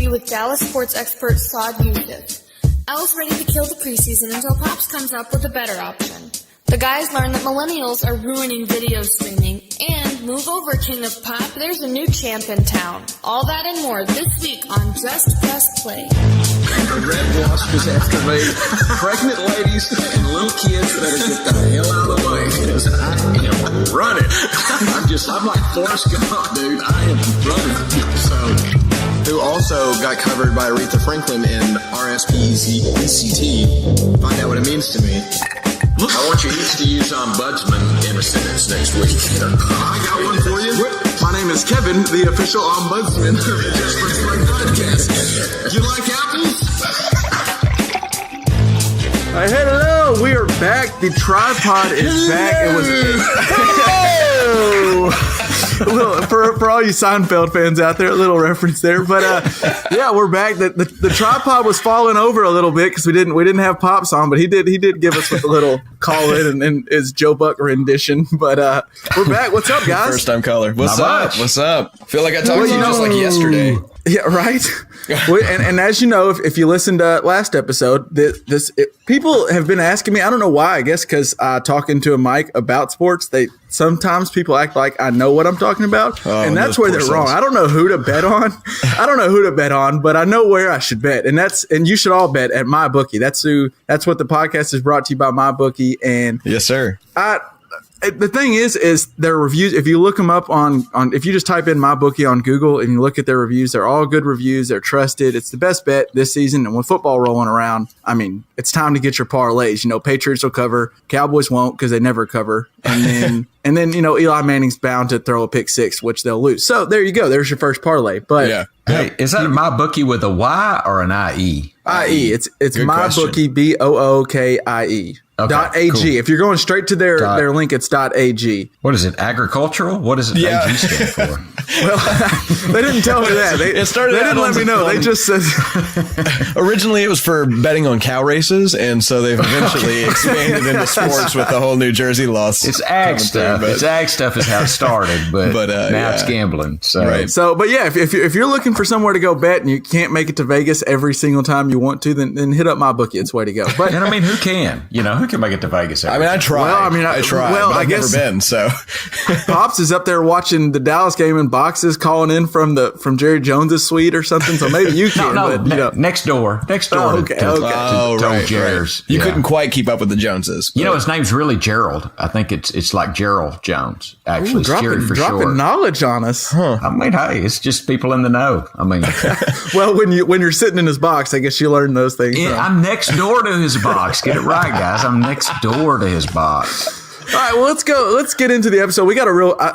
With Dallas sports expert Saad Yousuf. Al's ready to kill the preseason until Pops comes up with a better option. The guys learn that millennials are ruining video streaming, and move over, King of Pop, there's a new champ in town. All that and more this week on Just Press Play. The red wasp is after me. Pregnant ladies and little kids better get the hell out of the way, because I am running. I'm like Forrest Gump, dude. I am running. So... Who also got covered by Aretha Franklin in RSPECT. Find out what it means to me. I want you each to use ombudsman in a sentence next week. I got one for you. My name is Kevin, the official ombudsman of the Just Press Play podcast. You like apples? Hello, we are back. The tripod is back. It was for all you Seinfeld fans out there, a little reference there. But yeah, we're back. The tripod was falling over a little bit because we didn't have Pops on, but he did give us with a little call in and his Joe Buck rendition. But we're back. What's up, guys? First time caller. What's Not up? much. What's up? Feel like I talked to you just like yesterday. Yeah, right. and as you know, if you listened to last episode, people have been asking me. I don't know why. I guess because talking to a mic about sports, sometimes people act like I know what I'm talking about, and that's where they're wrong. I don't know who to bet on. But I know where I should bet, and you should all bet at MyBookie. That's what the podcast is brought to you by MyBookie. And yes, sir. The thing is their reviews. If you look them up if you just type in MyBookie on Google and you look at their reviews, they're all good reviews. They're trusted. It's the best bet this season. And with football rolling around, I mean, it's time to get your parlays. Patriots will cover, Cowboys won't because they never cover. And then Eli Manning's bound to throw a pick six, which they'll lose. So there you go. There's your first parlay. But yeah. Hey, is that a MyBookie with a Y or an IE? IE. It's MyBookie, BOOKIE. Okay, .ag. cool. If you're going straight to their link, it's .ag. What is it? Agricultural? What does AG stand for? Well, they didn't tell me that. They didn't let me know. They just said originally it was for betting on cow races, and so they've eventually expanded into sports with the whole New Jersey laws. It's ag stuff. It's ag stuff is how it started, but now it's gambling. So, right. But yeah, if you're looking for somewhere to go bet and you can't make it to Vegas every single time you want to, then hit up MyBookie. It's the way to go. But and I mean, who can? Who can make it to Vegas? I try. Well, I try. Well, but I I've guess never been. So Pops is up there watching the Dallas game in boxes, calling in from Jerry Jones's suite or something. So maybe you can. Next door. Oh, okay. To Jerry's. You couldn't quite keep up with the Joneses. But. His name's really Gerald. I think it's like Gerald Jones. Actually, Jerry for dropping short. Knowledge on us. Huh. I mean, hey, it's just people in the know. I mean, well, when you're sitting in his box, I guess you learn those things. I'm next door to his box. Get it right, guys. I'm next door to his box. All right, well, let's get into the episode. We got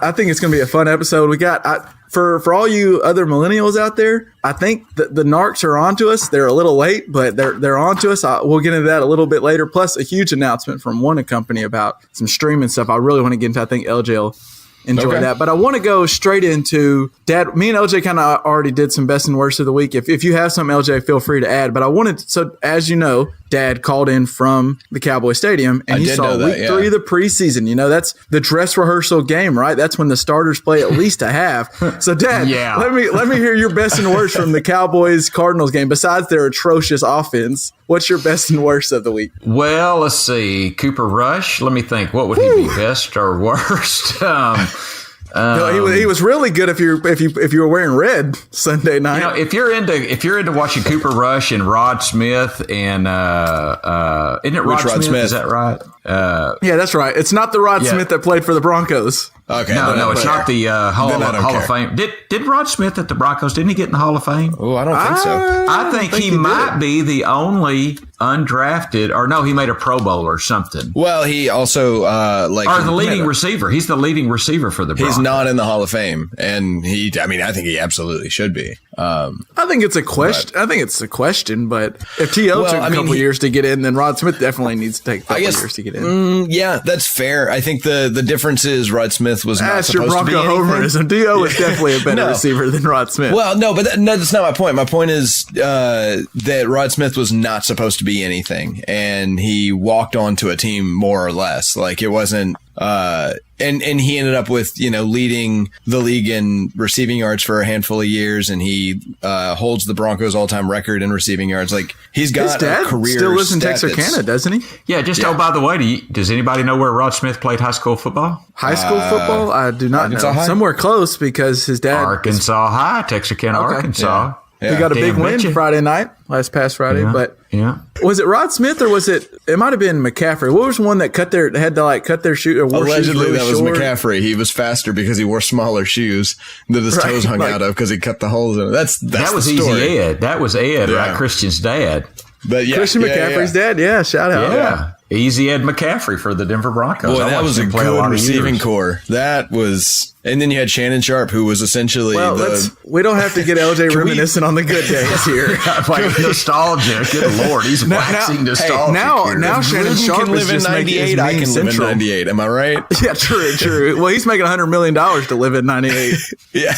I think it's going to be a fun episode. We got for all you other millennials out there, I think the narcs are onto us. They're a little late, but they're onto us. We'll get into that a little bit later. Plus, a huge announcement from one company about some streaming stuff. I really want to get into. I think LJ will enjoy that. But I want to go straight into Dad. Me and LJ kind of already did some best and worst of the week. If you have some, LJ, feel free to add. But so as you know, Dad called in from the Cowboy Stadium and he saw week 3 of the preseason. That's the dress rehearsal game, right? That's when the starters play at least a half. So Dad, let me hear your best and worst from the Cowboys Cardinals game. Besides their atrocious offense, what's your best and worst of the week? Well, let's see. Cooper Rush. Let me think. What would he be, best or worst? No, he was really good if you were wearing red Sunday night. If you're into watching Cooper Rush and Rod Smith and isn't it Rod Smith? Is that right? Yeah, that's right. It's not the Rod Smith that played for the Broncos. Okay, no, it's not the Hall of Fame. Did Rod Smith at the Broncos? Didn't he get in the Hall of Fame? Oh, I don't think so. I think he might be the only undrafted, or no, he made a Pro Bowl or something. Well, he also or the leading receiver. He's the leading receiver for the Broncos. He's not in the Hall of Fame, and I think he absolutely should be. I think it's a question. I think it's a question, but if T.O. took a couple years to get in, then Rod Smith definitely needs to take a couple years to get in. Yeah, that's fair. I think the difference is Rod Smith was not supposed to be anything. Homerism. T.O. is definitely a better receiver than Rod Smith. Well, no, but that's not my point. My point is that Rod Smith was not supposed to be anything, and he walked onto a team more or less. Like it wasn't. And he ended up with, leading the league in receiving yards for a handful of years, and he holds the Broncos all-time record in receiving yards. Like he's got a career. Still lives in Texarkana, doesn't he? Yeah. Oh, by the way, does anybody know where Rod Smith played high school football? High school football? I do not know. High? Somewhere close because his dad. Arkansas High, Texarkana, Arkansas. Yeah. He got a big win Friday night, past Friday. Yeah. But yeah, was it Rod Smith or was it? It might have been McCaffrey. What was the one that had to cut their shoe? Or allegedly, really that was McCaffrey. He was faster because he wore smaller shoes that his toes hung out of because he cut the holes in it. That was the story. Easy Ed. That was Ed, right? Christian's dad. But Christian McCaffrey's dad. Yeah, shout out. Yeah. Easy Ed McCaffrey for the Denver Broncos. Boy, that was a good receiving core. That was, and then you had Shannon Sharp, who was essentially we don't have to get LJ reminiscent on the good days here. Like nostalgia. Good Lord, he's waxing nostalgic. Now Shannon Sharp can live in 98. I can live in 98. Am I right? Yeah, true. Well, he's making $100 million to live in 98. Yeah.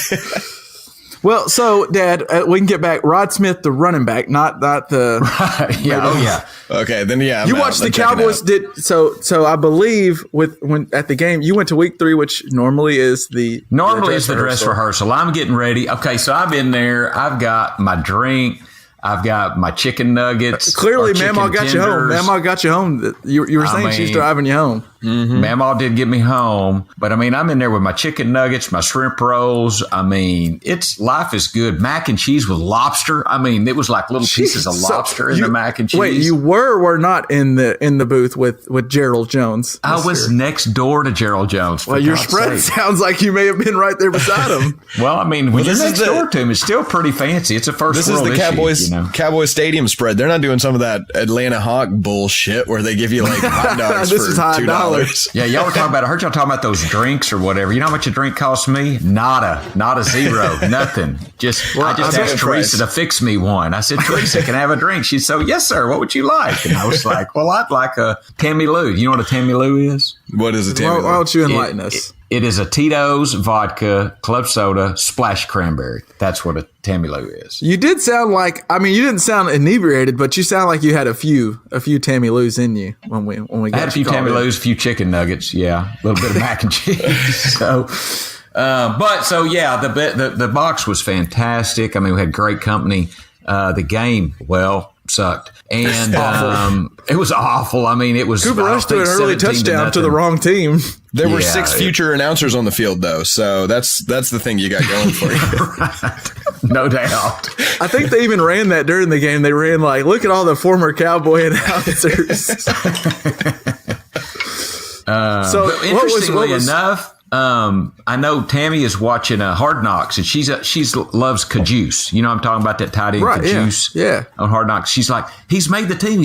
Well, so Dad, we can get back. Rod Smith, the running back, not the. Right. Yeah. Oh yeah. Okay. Then you watched the Cowboys so I believe when at the game you went to week 3, which normally is the dress rehearsal. I'm getting ready. Okay, so I've been there. I've got my drink. I've got my chicken nuggets. Clearly, Mamaw got you home. Mamaw got you home. You were saying she's driving you home. Mm-hmm. Mamaw did get me home. But, I'm in there with my chicken nuggets, my shrimp rolls. Life is good. Mac and cheese with lobster. It was like little pieces of lobster in the mac and cheese. Wait, you were not in the booth with Gerald Jones? I was next door to Gerald Jones. Well, your spread sounds like you may have been right there beside him. When you're next door to him, it's still pretty fancy. It's a first world issue. This is the Cowboys Stadium spread. They're not doing some of that Atlanta Hawk bullshit where they give you like hot dogs for $2. Yeah, y'all were talking about. I heard y'all talking about those drinks or whatever. You know how much a drink cost me? Nada, zero, nothing. I just asked Teresa to fix me one. I said, Teresa, can I have a drink? She said, yes, sir. What would you like? And I was like, well, I'd like a Tammy Lou. You know what a Tammy Lou is? What is a Tammy Lou? Why don't you enlighten us? It is a Tito's vodka, club soda, splash cranberry. That's what a Tammy Lou is. You did sound like, you didn't sound inebriated, but you sound like you had a few Tammy Lou's in you when we got I had a few Tammy Lou's, a few chicken nuggets. Yeah. A little bit of mac and cheese. The box was fantastic. We had great company. The game, sucked. And it was awful. It was Cooper Rush threw an early touchdown to the wrong team. There were 6 future announcers on the field, though, so that's the thing you got going for you. Right. No doubt. I think they even ran that during the game. They ran like, look at all the former Cowboy announcers. Interestingly enough, I know Tammy is watching Hard Knocks, and she loves Cajuice. You know, I'm talking about that tight end Cajuice. Yeah. On Hard Knocks, she's like, he's made the team,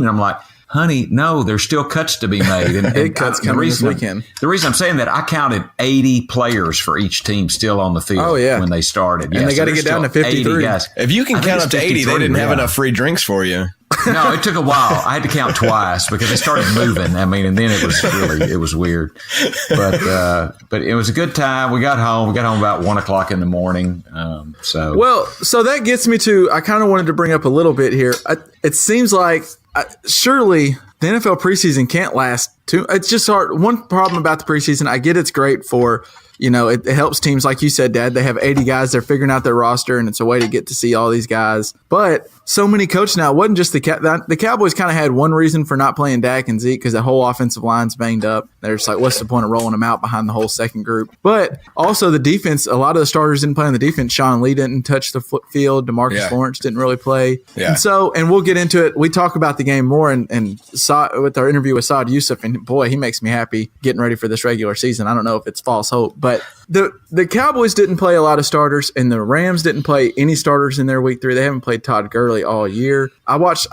and I'm like, honey, no, there's still cuts to be made. And big cuts coming this weekend. The reason I'm saying that, I counted 80 players for each team still on the field when they started. And they got to get down to 53. Guys. If you can count up to 80, they didn't have enough free drinks for you. No, it took a while. I had to count twice because they started moving. And then it was weird. But it was a good time. We got home about 1:00 in the morning. So that gets me to, I kind of wanted to bring up a little bit here. It seems like surely the NFL preseason can't last too. It's just hard. One problem about the preseason, I get it's great for, it helps teams, like you said, Dad. They have 80 guys. They're figuring out their roster, and it's a way to get to see all these guys. But so many coaches now. It wasn't just the Cowboys kind of had one reason for not playing Dak and Zeke because the whole offensive line's banged up. They're just like, what's the point of rolling them out behind the whole second group? But also the defense, a lot of the starters didn't play on the defense. Sean Lee didn't touch the field. DeMarcus Lawrence didn't really play. Yeah. And we'll get into it. We talk about the game more and with our interview with Saad Yousuf, and boy, he makes me happy getting ready for this regular season. I don't know if it's false hope, but the Cowboys didn't play a lot of starters, and the Rams didn't play any starters in their week 3. They haven't played Todd Gurley all year. I was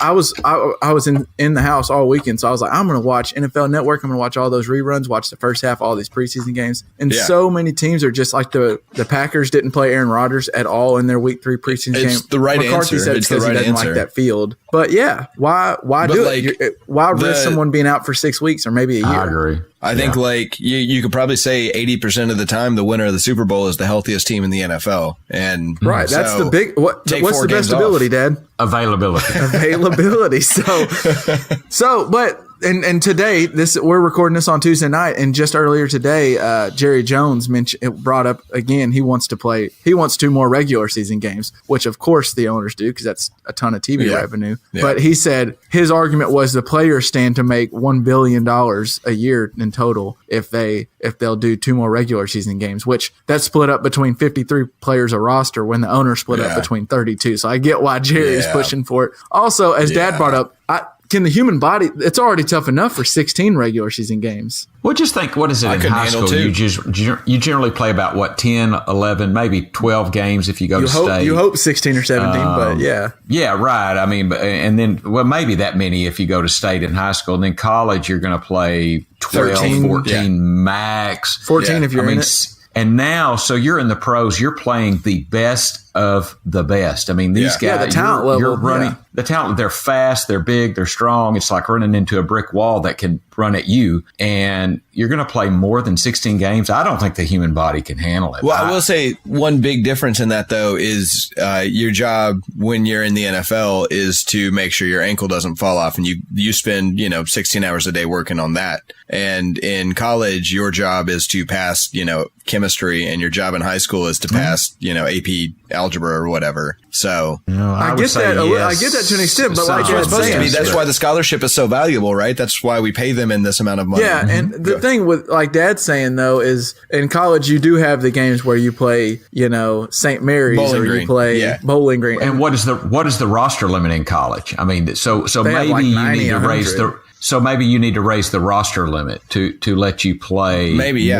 in the house all weekend, so I was like, I'm going to watch NFL Network. I'm going to watch all those reruns, watch the first half, all these preseason games. And so many teams are just like the Packers didn't play Aaron Rodgers at all in their week 3 preseason game. It's the right McCarthy answer. said it's because he doesn't like that field. But yeah, why do it? Why risk someone being out for 6 weeks or maybe a year? I agree. I think like you could probably say 80% of the time the winner of the Super Bowl is the healthiest team in the NFL. And right, that's so the big. What's the best ability, Dad? Availability. And today, we're recording this on Tuesday night, and just earlier today, Jerry Jones brought up again. He wants 2 more regular season games, which of course the owners do because that's a ton of TV revenue. Yeah. But he said his argument was the players stand to make $1 billion a year in total if they'll do 2 more regular season games, which that's split up between 53 players a roster when the owner split up between 32. So I get why Jerry's pushing for it. Also, as Dad brought up, can the human body, it's already tough enough for 16 regular season games. Well, just think, what is it in high school? You generally play about, 10, 11, maybe 12 games if you go to state. You hope 16 or 17, but yeah. Yeah, right. I mean, and then, maybe that many if you go to state in high school. And then college, you're going to play 12, 13, 14 max. 14 if you're in it. And now, so you're in the pros, you're playing the best of the best. I mean, these guys, the talent level, you're running the talent. They're fast, they're big, they're strong. It's like running into a brick wall that can run at you. And you're going to play more than 16 games. I don't think the human body can handle it. Well, I will say one big difference in that, though, is your job when you're in the NFL is to make sure your ankle doesn't fall off. And you spend, 16 hours a day working on that. And in college, your job is to pass, chemistry, and your job in high school is to pass, AP algebra or whatever. So I get that. I get that to an extent, but like it's supposed to be. That's why the scholarship is so valuable, right? That's why we pay them in this amount of money. Yeah, and the thing with like Dad's saying though is in college you do have the games where you play, St. Mary's you play Bowling Green. And what is the roster limit in college? I mean, so maybe you need to raise the. So maybe you need to raise the roster limit to let you play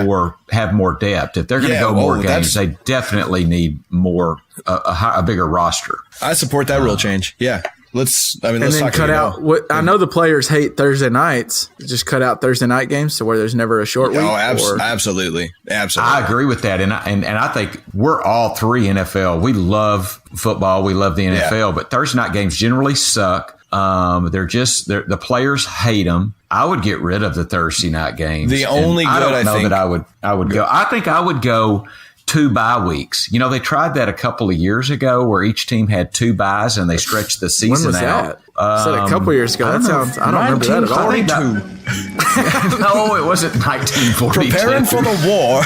more, have more depth. If they're going to go more games, they definitely need more, a bigger roster. I support that rule change. Yeah. Let's talk cut out. I know the players hate Thursday nights. Just cut out Thursday night games to where there's never a short week. Oh, absolutely. I agree with that, and I think we're all three NFL. We love football. We love the NFL, but Thursday night games generally suck. The players hate them. I would get rid of the Thursday night games. I would go. I think I would go 2 bye weeks. They tried that a couple of years ago where each team had 2 byes and they stretched the season when was out. That? Said a couple years ago. I don't remember that at all. No, it wasn't 1942. Preparing for the war.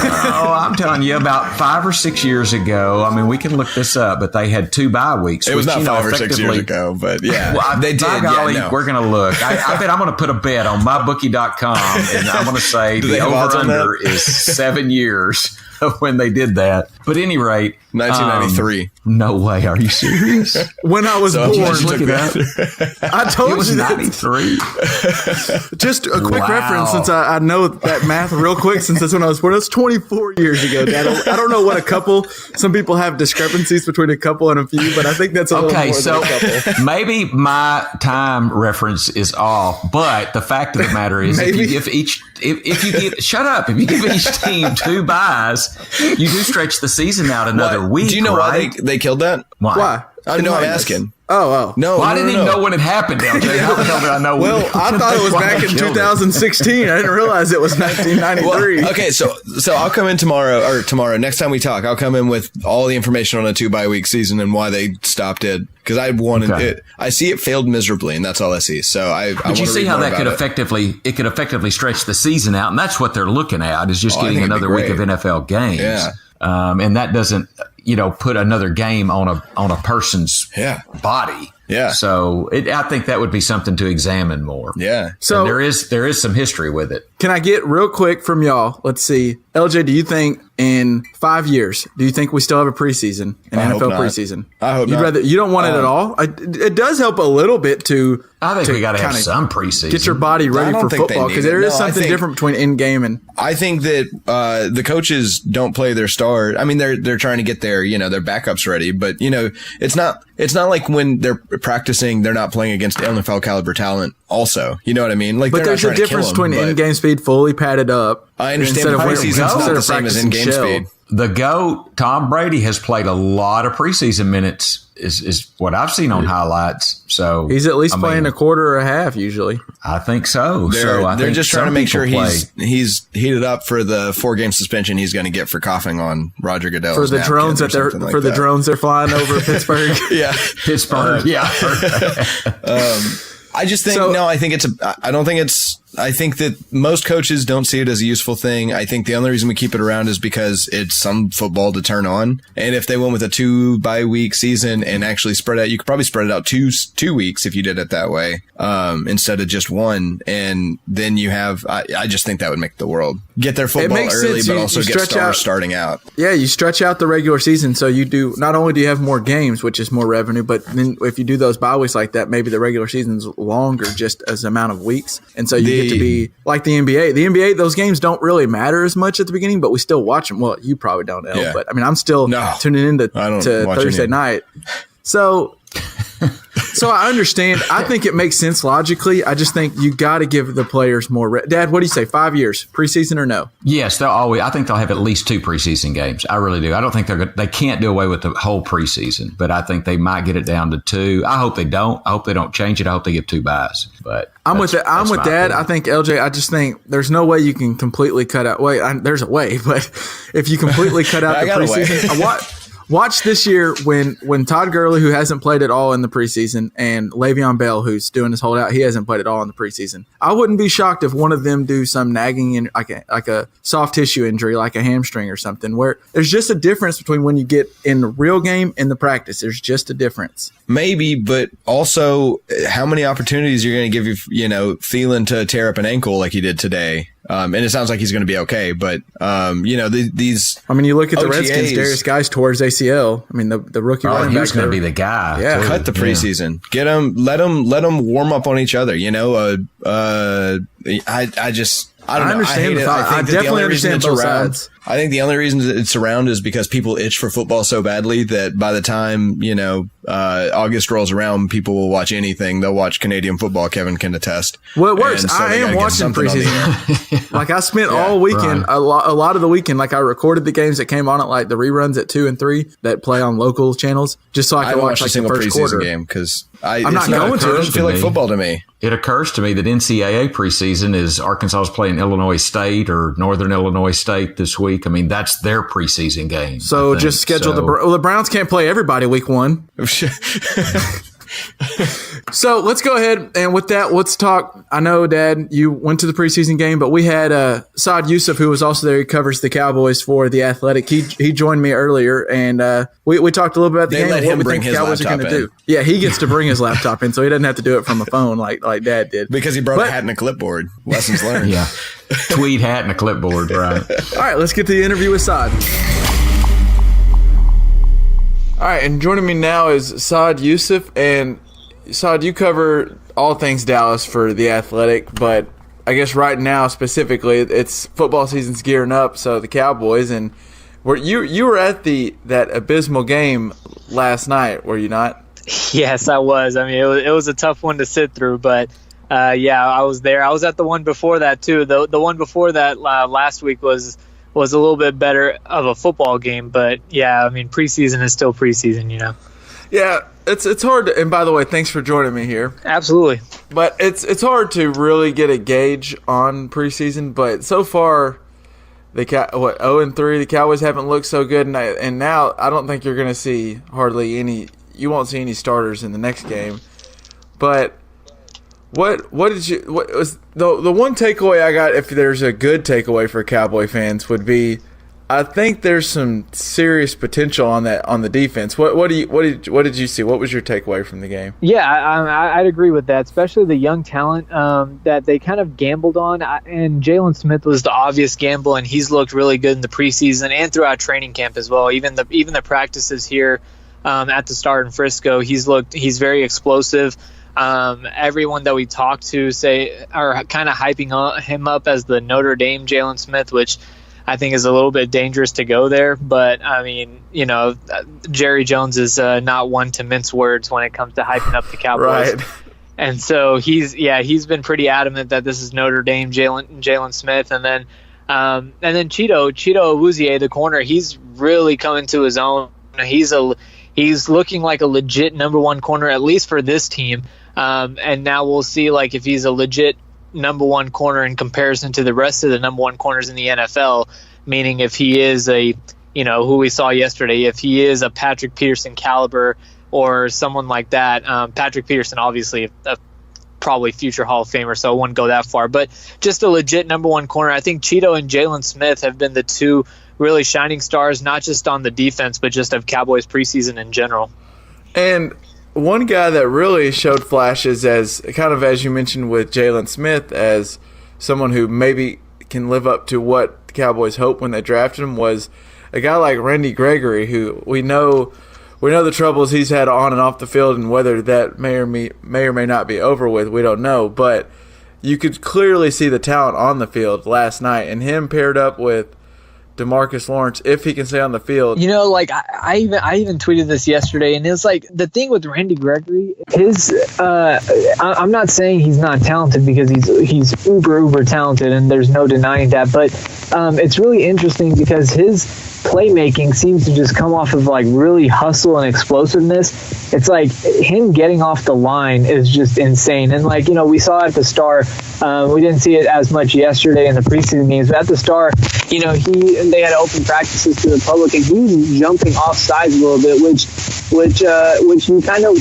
No, I'm telling you, about 5 or 6 years ago. I mean, we can look this up, but they had 2 bye weeks. It was not 5 or 6 years ago, but yeah, they did. Golly, we're going to look. I bet I'm going to put a bet on MyBookie.com, and I'm going to say the over-under is 7 years when they did that. But at any rate, 1993. No way. Are you serious? When I was born. Look it up. I told you 93. Just a quick reference, since I know that math real quick, since that's when I was born. That's 24 years ago, Dad. I don't know what a couple. Some people have discrepancies between a couple and a few, but I think that's a little more than a couple. Maybe my time reference is off, but the fact of the matter is, if you give each team 2 byes, you do stretch the season out another week. Do you know why they killed that? Why? I know. I'm asking. Oh. No. Well, I didn't even know when it happened, LJ. How the hell did I know? Well, I thought it was back in 2016. I didn't realize it was 1993. Well, okay, so I'll come in tomorrow. Next time we talk, I'll come in with all the information on a 2 bye week season and why they stopped it. Because I wanted it. I see it failed miserably, and that's all I see. So But you see how that could effectively stretch the season out, and that's what they're looking at, is just getting another week of NFL games. Yeah. And that doesn't, put another game on a person's body. Yeah. So I think that would be something to examine more. Yeah. So there is some history with it. Can I get real quick from y'all? Let's see. LJ, do you think in 5 years, do you think we still have a preseason, an NFL preseason? I hope not. You don't want it at all? It does help a little bit to. I think we got to have some preseason. Get your body ready for football because there is something different between in-game and. I think that the coaches don't play their star. I mean, they're trying to get their backups ready, but it's not like when they're practicing, they're not playing against NFL caliber talent. Also, you know what I mean? Like, but there's a difference between in-game speed fully padded up. I understand the preseason's not the same as in-game speed. The GOAT, Tom Brady, has played a lot of preseason minutes, is what I've seen on highlights. So he's at least playing a quarter or a half usually. I think so. They're just trying to make sure he's heated up for the 4-game suspension he's going to get for coughing on Roger Goodell's for the drones the drones they're flying over Pittsburgh. Yeah, Pittsburgh. Yeah. I just think I think that most coaches don't see it as a useful thing. I think the only reason we keep it around is because it's some football to turn on. And if they went with a 2-by-week season and actually spread out, you could probably spread it out two weeks if you did it that way, instead of just one. And then you have, I just think that would make the world get their football early, but also get stars starting out. Yeah. You stretch out the regular season. So you do, not only do you have more games, which is more revenue, but then if you do those bye weeks like that, maybe the regular season's longer just as amount of weeks. And so you get to be like the NBA. The NBA, those games don't really matter as much at the beginning, but we still watch them. Well, you probably don't know, but I mean, I'm still tuning in to Thursday night. So I understand. I think it makes sense logically. I just think you got to give the players more. Dad, what do you say? 5 years preseason or no? Yes, I think they'll have at least 2 preseason games. I really do. I don't think they can't do away with the whole preseason, but I think they might get it down to 2. I hope they don't. I hope they don't change it. I hope they give 2 buys. But I'm with Dad. I think LJ. I just think there's no way you can completely cut out. There's a way, but if you completely cut out the preseason, Watch this year when Todd Gurley, who hasn't played at all in the preseason, and Le'Veon Bell, who's doing his holdout, he hasn't played at all in the preseason. I wouldn't be shocked if one of them do some nagging, like a soft tissue injury, like a hamstring or something, where there's just a difference between when you get in the real game and the practice. There's just a difference. Maybe, but also how many opportunities you're going to give Thielen to tear up an ankle like he did today. And it sounds like he's going to be okay, but these. I mean, you look at the OTAs, Redskins. Darius Guys tore his ACL. I mean, the rookie running back. He was going to be the guy. Yeah, cut the preseason. Get him. Let them warm up on each other. I don't know. Understand I definitely understand both sides. I think the only reason it's around is because people itch for football so badly that by the time, August rolls around, people will watch anything. They'll watch Canadian football. Kevin can attest. Well, it works. So I am watching preseason. Like I spent all weekend, a lot of the weekend, like I recorded the games that came on at like the reruns at 2 and 3 that play on local channels just so I could watch like the first quarter game because I'm not going to. It doesn't feel like football to me. It occurs to me that NCAA preseason is Arkansas is playing Illinois State or Northern Illinois State this week. I mean, that's their preseason game. So just schedule the Browns can't play everybody week 1. So let's go ahead and with that, let's talk. I know, Dad, you went to the preseason game, but we had Saad Yousuf, who was also there. He covers the Cowboys for The Athletic. He joined me earlier, and we talked a little bit about the game and what we think the Cowboys are going to do. Yeah, he gets to bring his laptop in, so he doesn't have to do it from a phone like Dad did. Because he brought a hat and a clipboard. Lessons learned. Yeah, tweed hat and a clipboard, right. All right, let's get to the interview with Saad. All right, and joining me now is Saad Yousuf. And Saad, you cover all things Dallas for The Athletic, but I guess right now specifically, it's football season's gearing up, so the Cowboys. And you were at that abysmal game last night, were you not? Yes, I was. I mean, it was a tough one to sit through, but I was there. I was at the one before that too. The one before that last week was a little bit better of a football game, but yeah, I mean, preseason is still preseason, Yeah, it's hard to, and by the way, thanks for joining me here. Absolutely. But it's hard to really get a gauge on preseason, but so far, 0-3, the Cowboys haven't looked so good, and now I don't think you're going to see hardly any. You won't see any starters in the next game. But what was the one takeaway I got? If there's a good takeaway for Cowboy fans, would be I think there's some serious potential on the defense. What did you see? What was your takeaway from the game? Yeah, I'd agree with that, especially the young talent that they kind of gambled on. And Jalen Smith was the obvious gamble, and he's looked really good in the preseason and throughout training camp as well. Even the practices here at the start in Frisco, he's very explosive. Everyone that we talked to are kind of hyping him up as the Notre Dame Jalen Smith, which I think is a little bit dangerous to go there. But, I mean, Jerry Jones is not one to mince words when it comes to hyping up the Cowboys. Right. And so he's been pretty adamant that this is Notre Dame Jalen Smith. And then Cheeto Awuzie, the corner, he's really coming to his own. He's looking like a legit number one corner, at least for this team. And now we'll see if he's a legit number one corner in comparison to the rest of the number one corners in the NFL, meaning if he is who we saw yesterday, if he is a Patrick Peterson caliber or someone like that. Patrick Peterson, obviously, probably future Hall of Famer, so I wouldn't go that far, but just a legit number one corner. I think Cheeto and Jalen Smith have been the two really shining stars, not just on the defense, but just of Cowboys preseason in general. And one guy that really showed flashes, as you mentioned with Jalen Smith, as someone who maybe can live up to what the Cowboys hoped when they drafted him, was a guy like Randy Gregory, who we know the troubles he's had on and off the field, and whether that may or may not be over with, we don't know. But you could clearly see the talent on the field last night, and him paired up with DeMarcus Lawrence, if he can stay on the field. I even tweeted this yesterday, and it's the thing with Randy Gregory, I'm not saying he's not talented, because he's uber talented, and there's no denying that, but it's really interesting because his playmaking seems to just come off of really hustle and explosiveness. It's him getting off the line is just insane. And we saw at the Star, we didn't see it as much yesterday in the preseason games, but at the Star, they had open practices to the public, and he was jumping off sides a little bit, which you kind of,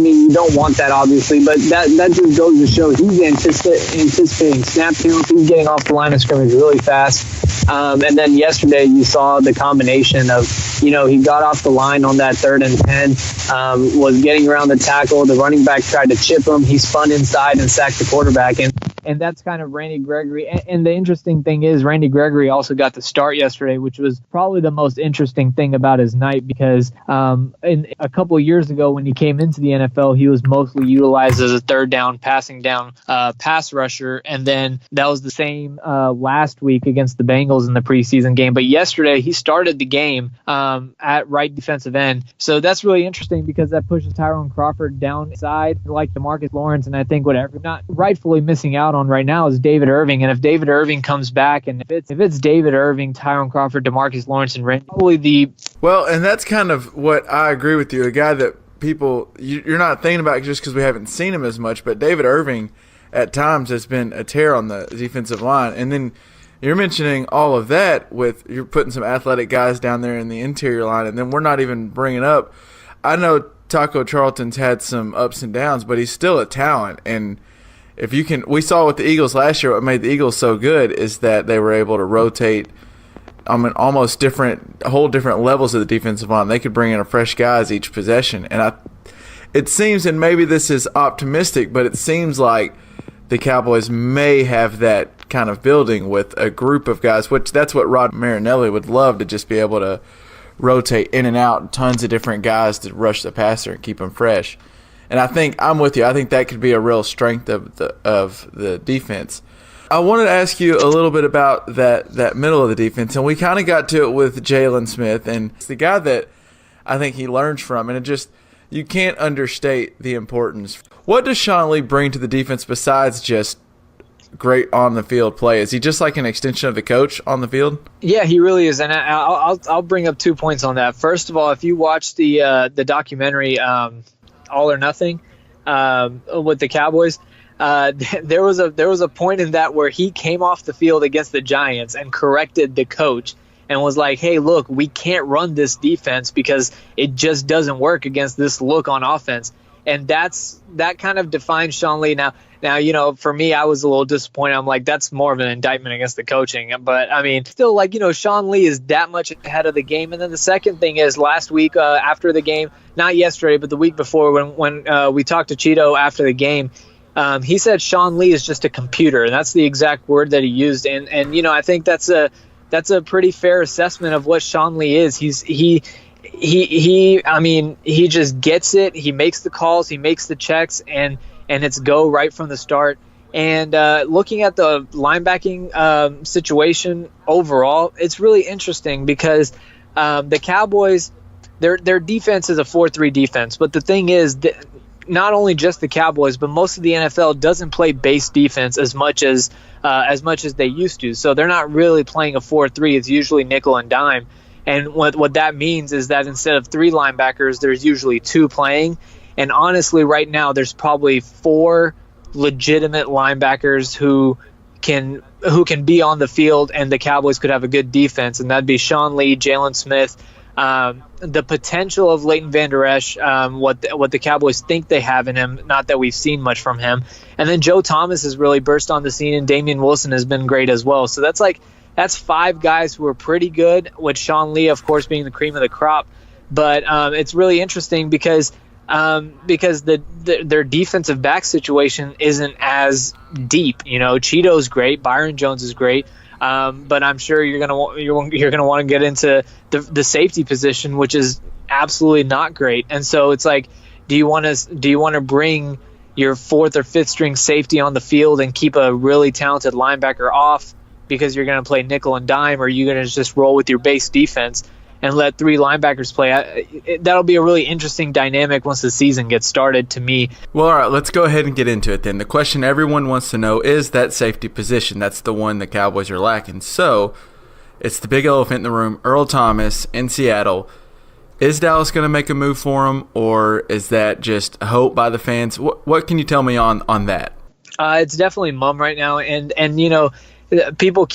you don't want that, obviously, but that just goes to show he's anticipating snap counts. He's getting off the line of scrimmage really fast. And then yesterday you saw the combination of, he got off the line on that 3rd and 10, was getting around the tackle. The running back tried to chip him. He spun inside and sacked the quarterback. And that's kind of Randy Gregory. And the interesting thing is Randy Gregory also got the start yesterday, which was probably the most interesting thing about his night, because a couple of years ago when he came into the NFL, he was mostly utilized as a third down, passing down pass rusher. And then that was the same last week against the Bengals in the preseason game. But yesterday he started the game at right defensive end. So that's really interesting, because that pushes Tyrone Crawford downside like DeMarcus Lawrence. And I think what everyone's not rightfully missing out on right now is David Irving. And if David Irving comes back, and if it's David Irving, Tyrone Crawford, DeMarcus Lawrence, and Randy, probably and that's kind of what I agree with you. A guy that you're not thinking about just because we haven't seen him as much, but David Irving at times has been a tear on the defensive line. And then you're mentioning all of that with you're putting some athletic guys down there in the interior line, and then we're not even bringing up. I know Taco Charlton's had some ups and downs, but he's still a talent. And if you can, we saw with the Eagles last year, what made the Eagles so good is that they were able to rotate almost whole different levels of the defensive line. They could bring in a fresh guys each possession. And it seems, and maybe this is optimistic, but it seems like the Cowboys may have that kind of building with a group of guys, which that's what Rod Marinelli would love, to just be able to rotate in and out tons of different guys to rush the passer and keep them fresh. And I think I'm with you. I think that could be a real strength of the defense. I wanted to ask you a little bit about that middle of the defense, and we kind of got to it with Jalen Smith, and it's the guy that I think he learns from, and you can't understate the importance. What does Sean Lee bring to the defense besides just great on the field play? Is he just like an extension of the coach on the field? Yeah, he really is, and I'll bring up 2 points on that. First of all, if you watch the documentary All or Nothing with the Cowboys, there was a point in that where he came off the field against the Giants and corrected the coach and was like, hey, look, we can't run this defense because it just doesn't work against this look on offense. And that kind of defines Sean Lee. Now, for me, I was a little disappointed. I'm like, that's more of an indictment against the coaching. But, I mean, still, Sean Lee is that much ahead of the game. And then the second thing is last week after the game, not yesterday, but the week before when we talked to Cheeto after the game, he said Sean Lee is just a computer. And that's the exact word that he used. And I think that's a pretty fair assessment of what Sean Lee is. He just gets it. He makes the calls, he makes the checks, and it's go right from the start. And looking at the linebacking situation overall, it's really interesting because the Cowboys, their defense is a 4-3 defense. But the thing is, not only just the Cowboys, but most of the NFL doesn't play base defense as much as they used to. So they're not really playing a 4-3. It's usually nickel and dime. And what that means is that instead of 3 linebackers, there's usually 2 playing. And honestly, right now, there's probably 4 legitimate linebackers who can be on the field, and the Cowboys could have a good defense. And that'd be Sean Lee, Jalen Smith, the potential of Leighton Vander Esch, what the Cowboys think they have in him, not that we've seen much from him. And then Joe Thomas has really burst on the scene, and Damian Wilson has been great as well. So that's 5 guys who are pretty good, with Sean Lee, of course, being the cream of the crop. But it's really interesting because their defensive back situation isn't as deep. Cheeto's great, Byron Jones is great, but I'm sure you're gonna want to get into the safety position, which is absolutely not great. And so it's like, do you want to bring your 4th or 5th string safety on the field and keep a really talented linebacker off because you're going to play nickel and dime, or are you going to just roll with your base defense and let 3 linebackers play? That'll be a really interesting dynamic once the season gets started, to me. Well, all right, let's go ahead and get into it then. The question everyone wants to know is that safety position. That's the one the Cowboys are lacking. So it's the big elephant in the room, Earl Thomas in Seattle. Is Dallas going to make a move for him, or is that just a hope by the fans? What can you tell me on that? It's definitely mum right now, and people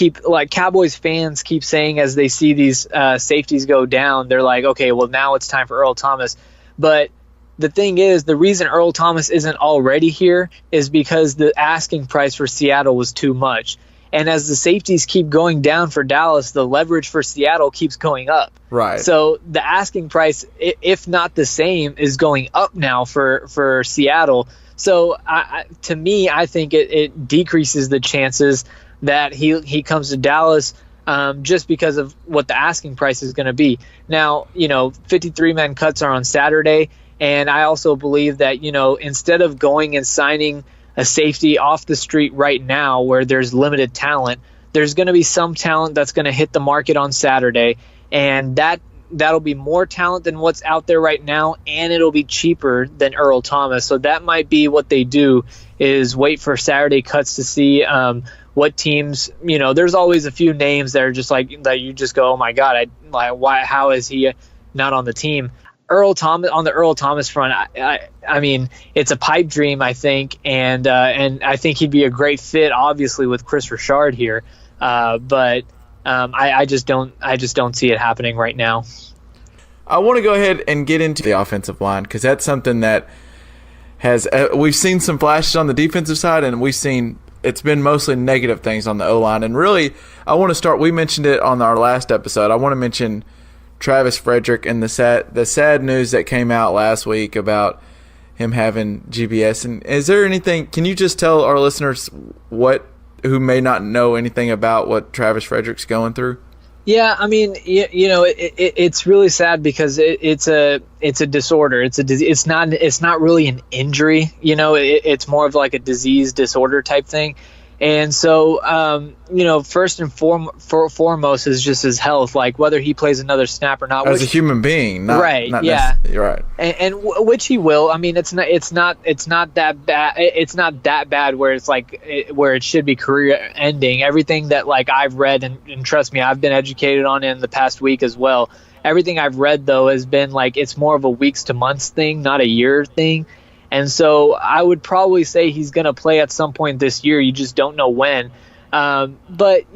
Cowboys fans keep saying as they see these safeties go down, they're like, okay, well, now it's time for Earl Thomas. But the thing is, the reason Earl Thomas isn't already here is because the asking price for Seattle was too much. And as the safeties keep going down for Dallas, the leverage for Seattle keeps going up. Right. So the asking price, if not the same, is going up now for Seattle. So to me, I think it decreases the chances that he comes to Dallas just because of what the asking price is going to be. Now, 53-man cuts are on Saturday, and I also believe that, instead of going and signing a safety off the street right now where there's limited talent, there's going to be some talent that's going to hit the market on Saturday, and that'll be more talent than what's out there right now, and it'll be cheaper than Earl Thomas. So that might be what they do, is wait for Saturday cuts to see what teams, there's always a few names that are just like that you just go, oh my God, how is he not on the team? Earl Thomas front, I mean, it's a pipe dream, I think, and I think he'd be a great fit, obviously, with Chris Richard here, but I just don't see it happening right now. I want to go ahead and get into the offensive line, because that's something that we've seen some flashes on the defensive side, and it's been mostly negative things on the O-line. And really, I want to start, we mentioned it on our last episode, I want to mention Travis Frederick and the sad news that came out last week about him having GBS. And is there anything, can you just tell our listeners who may not know anything about what Travis Frederick's going through? Yeah, I mean, it's really sad because it's a disorder. It's not really an injury. It's more of like a disease disorder type thing. And so, first and foremost is just his health, like whether he plays another snap or not. As a human being, right? Yeah, you're right. And which he will. I mean, it's not that bad. It's not that bad where it's like where it should be career ending. Everything that I've read, and trust me, I've been educated on it in the past week as well. Everything I've read though has been it's more of a weeks to months thing, not a year thing. And so I would probably say he's going to play at some point this year. You just don't know when. But,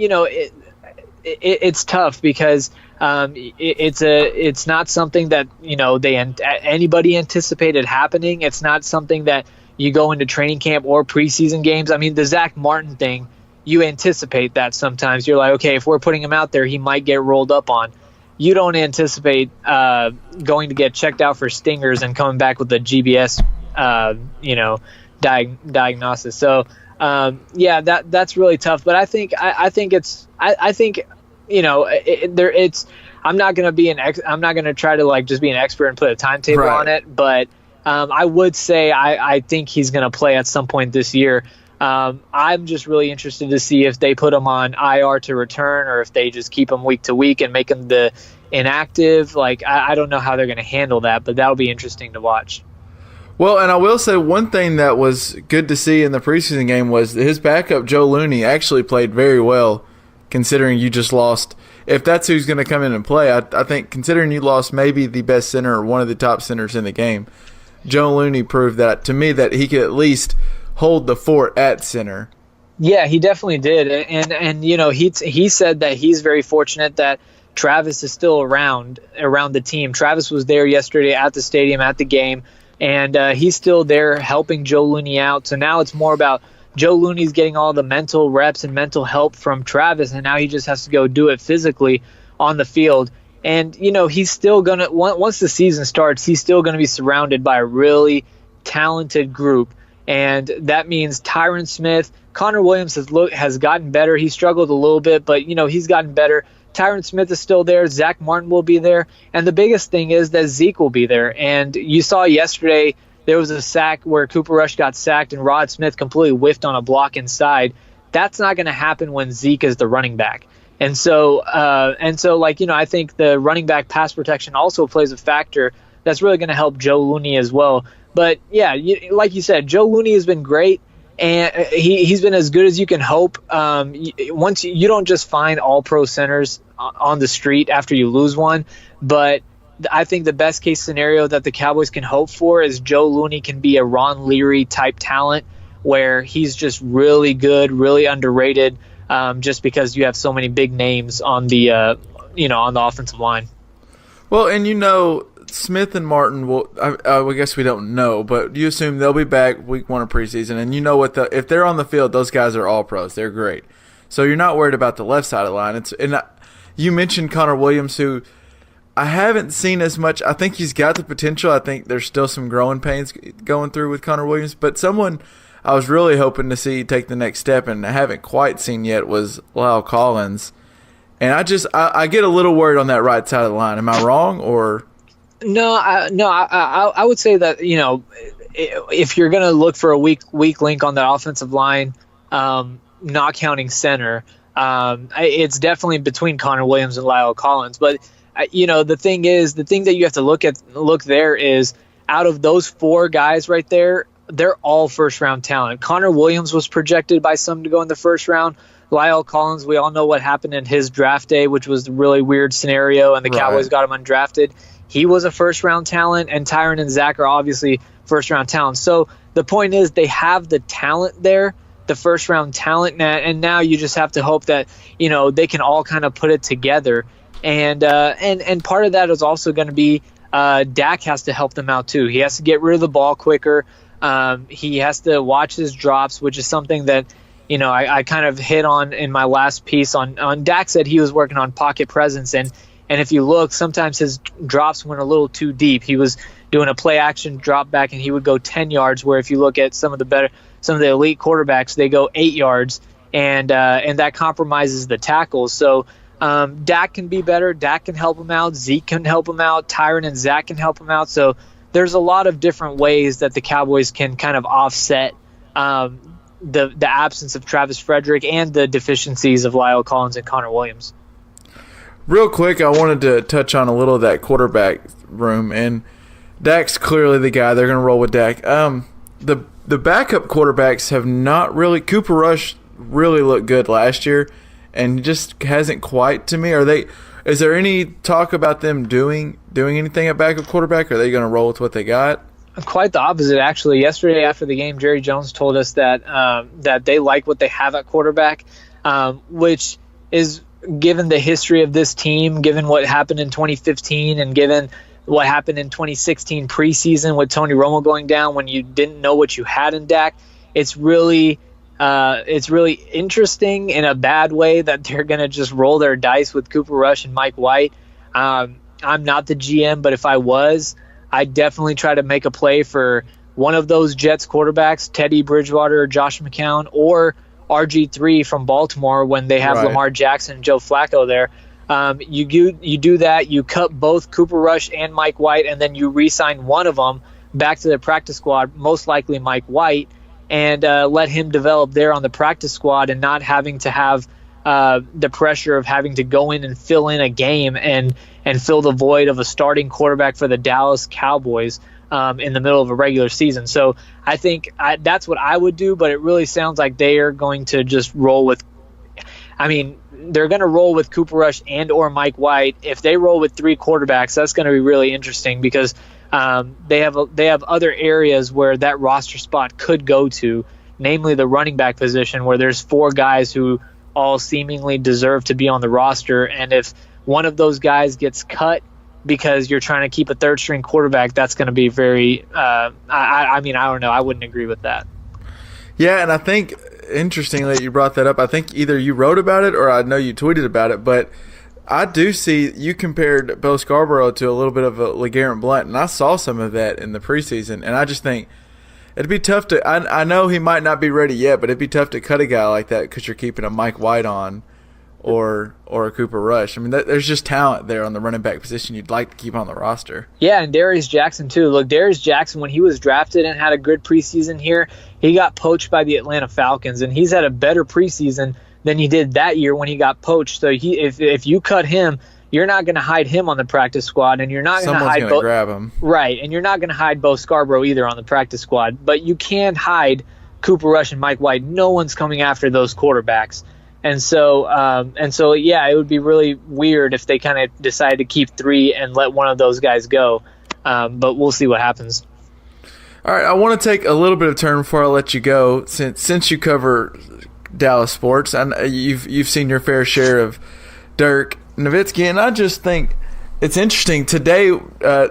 it's tough because It's not something that anybody anticipated happening. It's not something that you go into training camp or preseason games. I mean, the Zach Martin thing, you anticipate that sometimes. You're like, okay, if we're putting him out there, he might get rolled up on. You don't anticipate going to get checked out for stingers and coming back with a GBS, diagnosis. So, that's really tough. But I think I'm not going to try to just be an expert and put a timetable on it, but I would say I think he's going to play at some point this year. I'm just really interested to see if they put him on IR to return or if they just keep him week to week and make him the inactive. I don't know how they're going to handle that, but that'll be interesting to watch. Well, and I will say one thing that was good to see in the preseason game was his backup, Joe Looney, actually played very well, considering you just lost. If that's who's going to come in and play, I think considering you lost maybe the best center or one of the top centers in the game, Joe Looney proved that to me that he could at least hold the fort at center. Yeah, he definitely did. And he said that he's very fortunate that Travis is still around the team. Travis was there yesterday at the stadium at the game, and he's still there helping Joe Looney out. So now it's more about Joe Looney's getting all the mental reps and mental help from Travis, and now he just has to go do it physically on the field. And, he's still going to, once the season starts, he's still going to be surrounded by a really talented group. And that means Tyron Smith, Connor Williams has gotten better. He struggled a little bit, but, he's gotten better. Tyron Smith is still there. Zach Martin will be there. And the biggest thing is that Zeke will be there. And you saw yesterday there was a sack where Cooper Rush got sacked and Rod Smith completely whiffed on a block inside. That's not going to happen when Zeke is the running back. And so, I think the running back pass protection also plays a factor that's really going to help Joe Looney as well. But, yeah, like you said, Joe Looney has been great, and he's been as good as you can hope. Once you don't just find all-pro centers on the street after you lose one, but I think the best-case scenario that the Cowboys can hope for is Joe Looney can be a Ron Leary-type talent where he's just really good, really underrated, just because you have so many big names on the on the offensive line. Well, and Smith and Martin will. I guess we don't know, but you assume they'll be back week 1 of preseason, and if they're on the field, those guys are all pros. They're great, so you're not worried about the left side of the line. You mentioned Connor Williams, who I haven't seen as much. I think he's got the potential. I think there's still some growing pains going through with Connor Williams, but someone I was really hoping to see take the next step and I haven't quite seen yet was Lyle Collins. And I get a little worried on that right side of the line. Am I wrong or? No, I would say that, if you're going to look for a weak link on the offensive line, not counting center, it's definitely between Connor Williams and Lyle Collins. But, the thing that you have to look there is out of those 4 guys right there, they're all first-round talent. Connor Williams was projected by some to go in the first round. Lyle Collins, we all know what happened in his draft day, which was a really weird scenario, and the Cowboys got him undrafted. He was a first-round talent, and Tyron and Zach are obviously first-round talent. So the point is they have the talent there, the first-round talent, and now you just have to hope that, they can all kind of put it together. And part of that is also going to be Dak has to help them out too. He has to get rid of the ball quicker. He has to watch his drops, which is something that, I kind of hit on in my last piece on Dak said he was working on pocket presence. And if you look, sometimes his drops went a little too deep. He was doing a play action drop back and he would go 10 yards, where if you look at some of the elite quarterbacks, they go 8 yards and that compromises the tackles. So Dak can be better. Dak can help him out. Zeke can help him out. Tyron and Zach can help him out. So there's a lot of different ways that the Cowboys can kind of offset the absence of Travis Frederick and the deficiencies of Lyle Collins and Connor Williams. Real quick, I wanted to touch on a little of that quarterback room, and Dak's clearly the guy. They're going to roll with Dak. The backup quarterbacks have not really – Cooper Rush really looked good last year and just hasn't quite to me. Is there any talk about them doing anything at backup quarterback? Are they going to roll with what they got? Quite the opposite, actually. Yesterday after the game, Jerry Jones told us that they like what they have at quarterback, which is given the history of this team, given what happened in 2015 and given what happened in 2016 preseason with Tony Romo going down when you didn't know what you had in Dak, it's really interesting in a bad way that they're going to just roll their dice with Cooper Rush and Mike White. I'm not the GM, but if I was, I'd definitely try to make a play for one of those Jets quarterbacks, Teddy Bridgewater or Josh McCown, or RG3 from Baltimore when they have Lamar Jackson and Joe Flacco there. You do that, you cut both Cooper Rush and Mike White, and then you re-sign one of them back to the practice squad, most likely Mike White, and let him develop there on the practice squad and not having to have the pressure of having to go in and fill in a game and fill the void of a starting quarterback for the Dallas Cowboys in the middle of a regular season. So I think that's what I would do, but it really sounds like they are going to just roll with – I mean, they're going to roll with Cooper Rush and or Mike White. If they roll with three quarterbacks, that's going to be really interesting because they have other areas where that roster spot could go to, namely the running back position where there's four guys who all seemingly deserve to be on the roster. And if one of those guys gets cut because you're trying to keep a third-string quarterback, that's going to be very I don't know. I wouldn't agree with that. Yeah, and I think – interestingly, you brought that up. I think either you wrote about it or I know you tweeted about it, but I do see you compared Bo Scarborough to a little bit of a LeGarrette Blount, and I saw some of that in the preseason, and I just think it'd be tough to I know he might not be ready yet, but it'd be tough to cut a guy like that because you're keeping a Mike White on or a Cooper Rush. I mean, there's just talent there on the running back position you'd like to keep on the roster. Yeah, and Darius Jackson too. Look, Darius Jackson, when he was drafted and had a good preseason here, he got poached by the Atlanta Falcons, and he's had a better preseason than he did that year when he got poached. So if you cut him, you're not going to hide him on the practice squad, and you're not going to hide grab him. Right, and you're not going to hide Bo Scarborough either on the practice squad, but you can hide Cooper Rush and Mike White. No one's coming after those quarterbacks. And so, yeah, it would be really weird if they kind of decide to keep three and let one of those guys go. But we'll see what happens. All right, I want to take a little bit of turn before I let you go. Since you cover Dallas sports, and you've seen your fair share of Dirk Nowitzki, and I just think it's interesting. Today,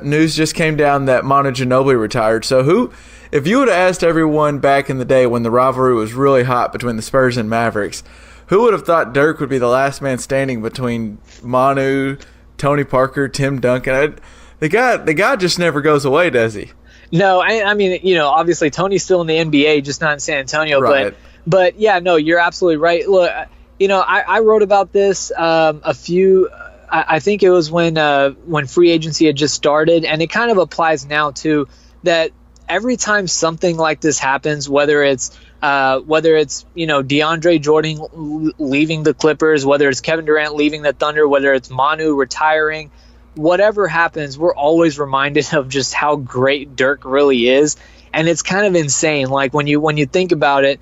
news just came down that Manu Ginobili retired. So if you would have asked everyone back in the day when the rivalry was really hot between the Spurs and Mavericks, who would have thought Dirk would be the last man standing between Manu, Tony Parker, Tim Duncan? The guy just never goes away, does he? No, I mean, obviously Tony's still in the NBA, just not in San Antonio. Right. But yeah, no, you're absolutely right. Look, I wrote about this I think it was when free agency had just started, and it kind of applies now too, that every time something like this happens, whether it's DeAndre Jordan leaving the Clippers, whether it's Kevin Durant leaving the Thunder, whether it's Manu retiring, whatever happens, we're always reminded of just how great Dirk really is. And it's kind of insane. Like when you think about it,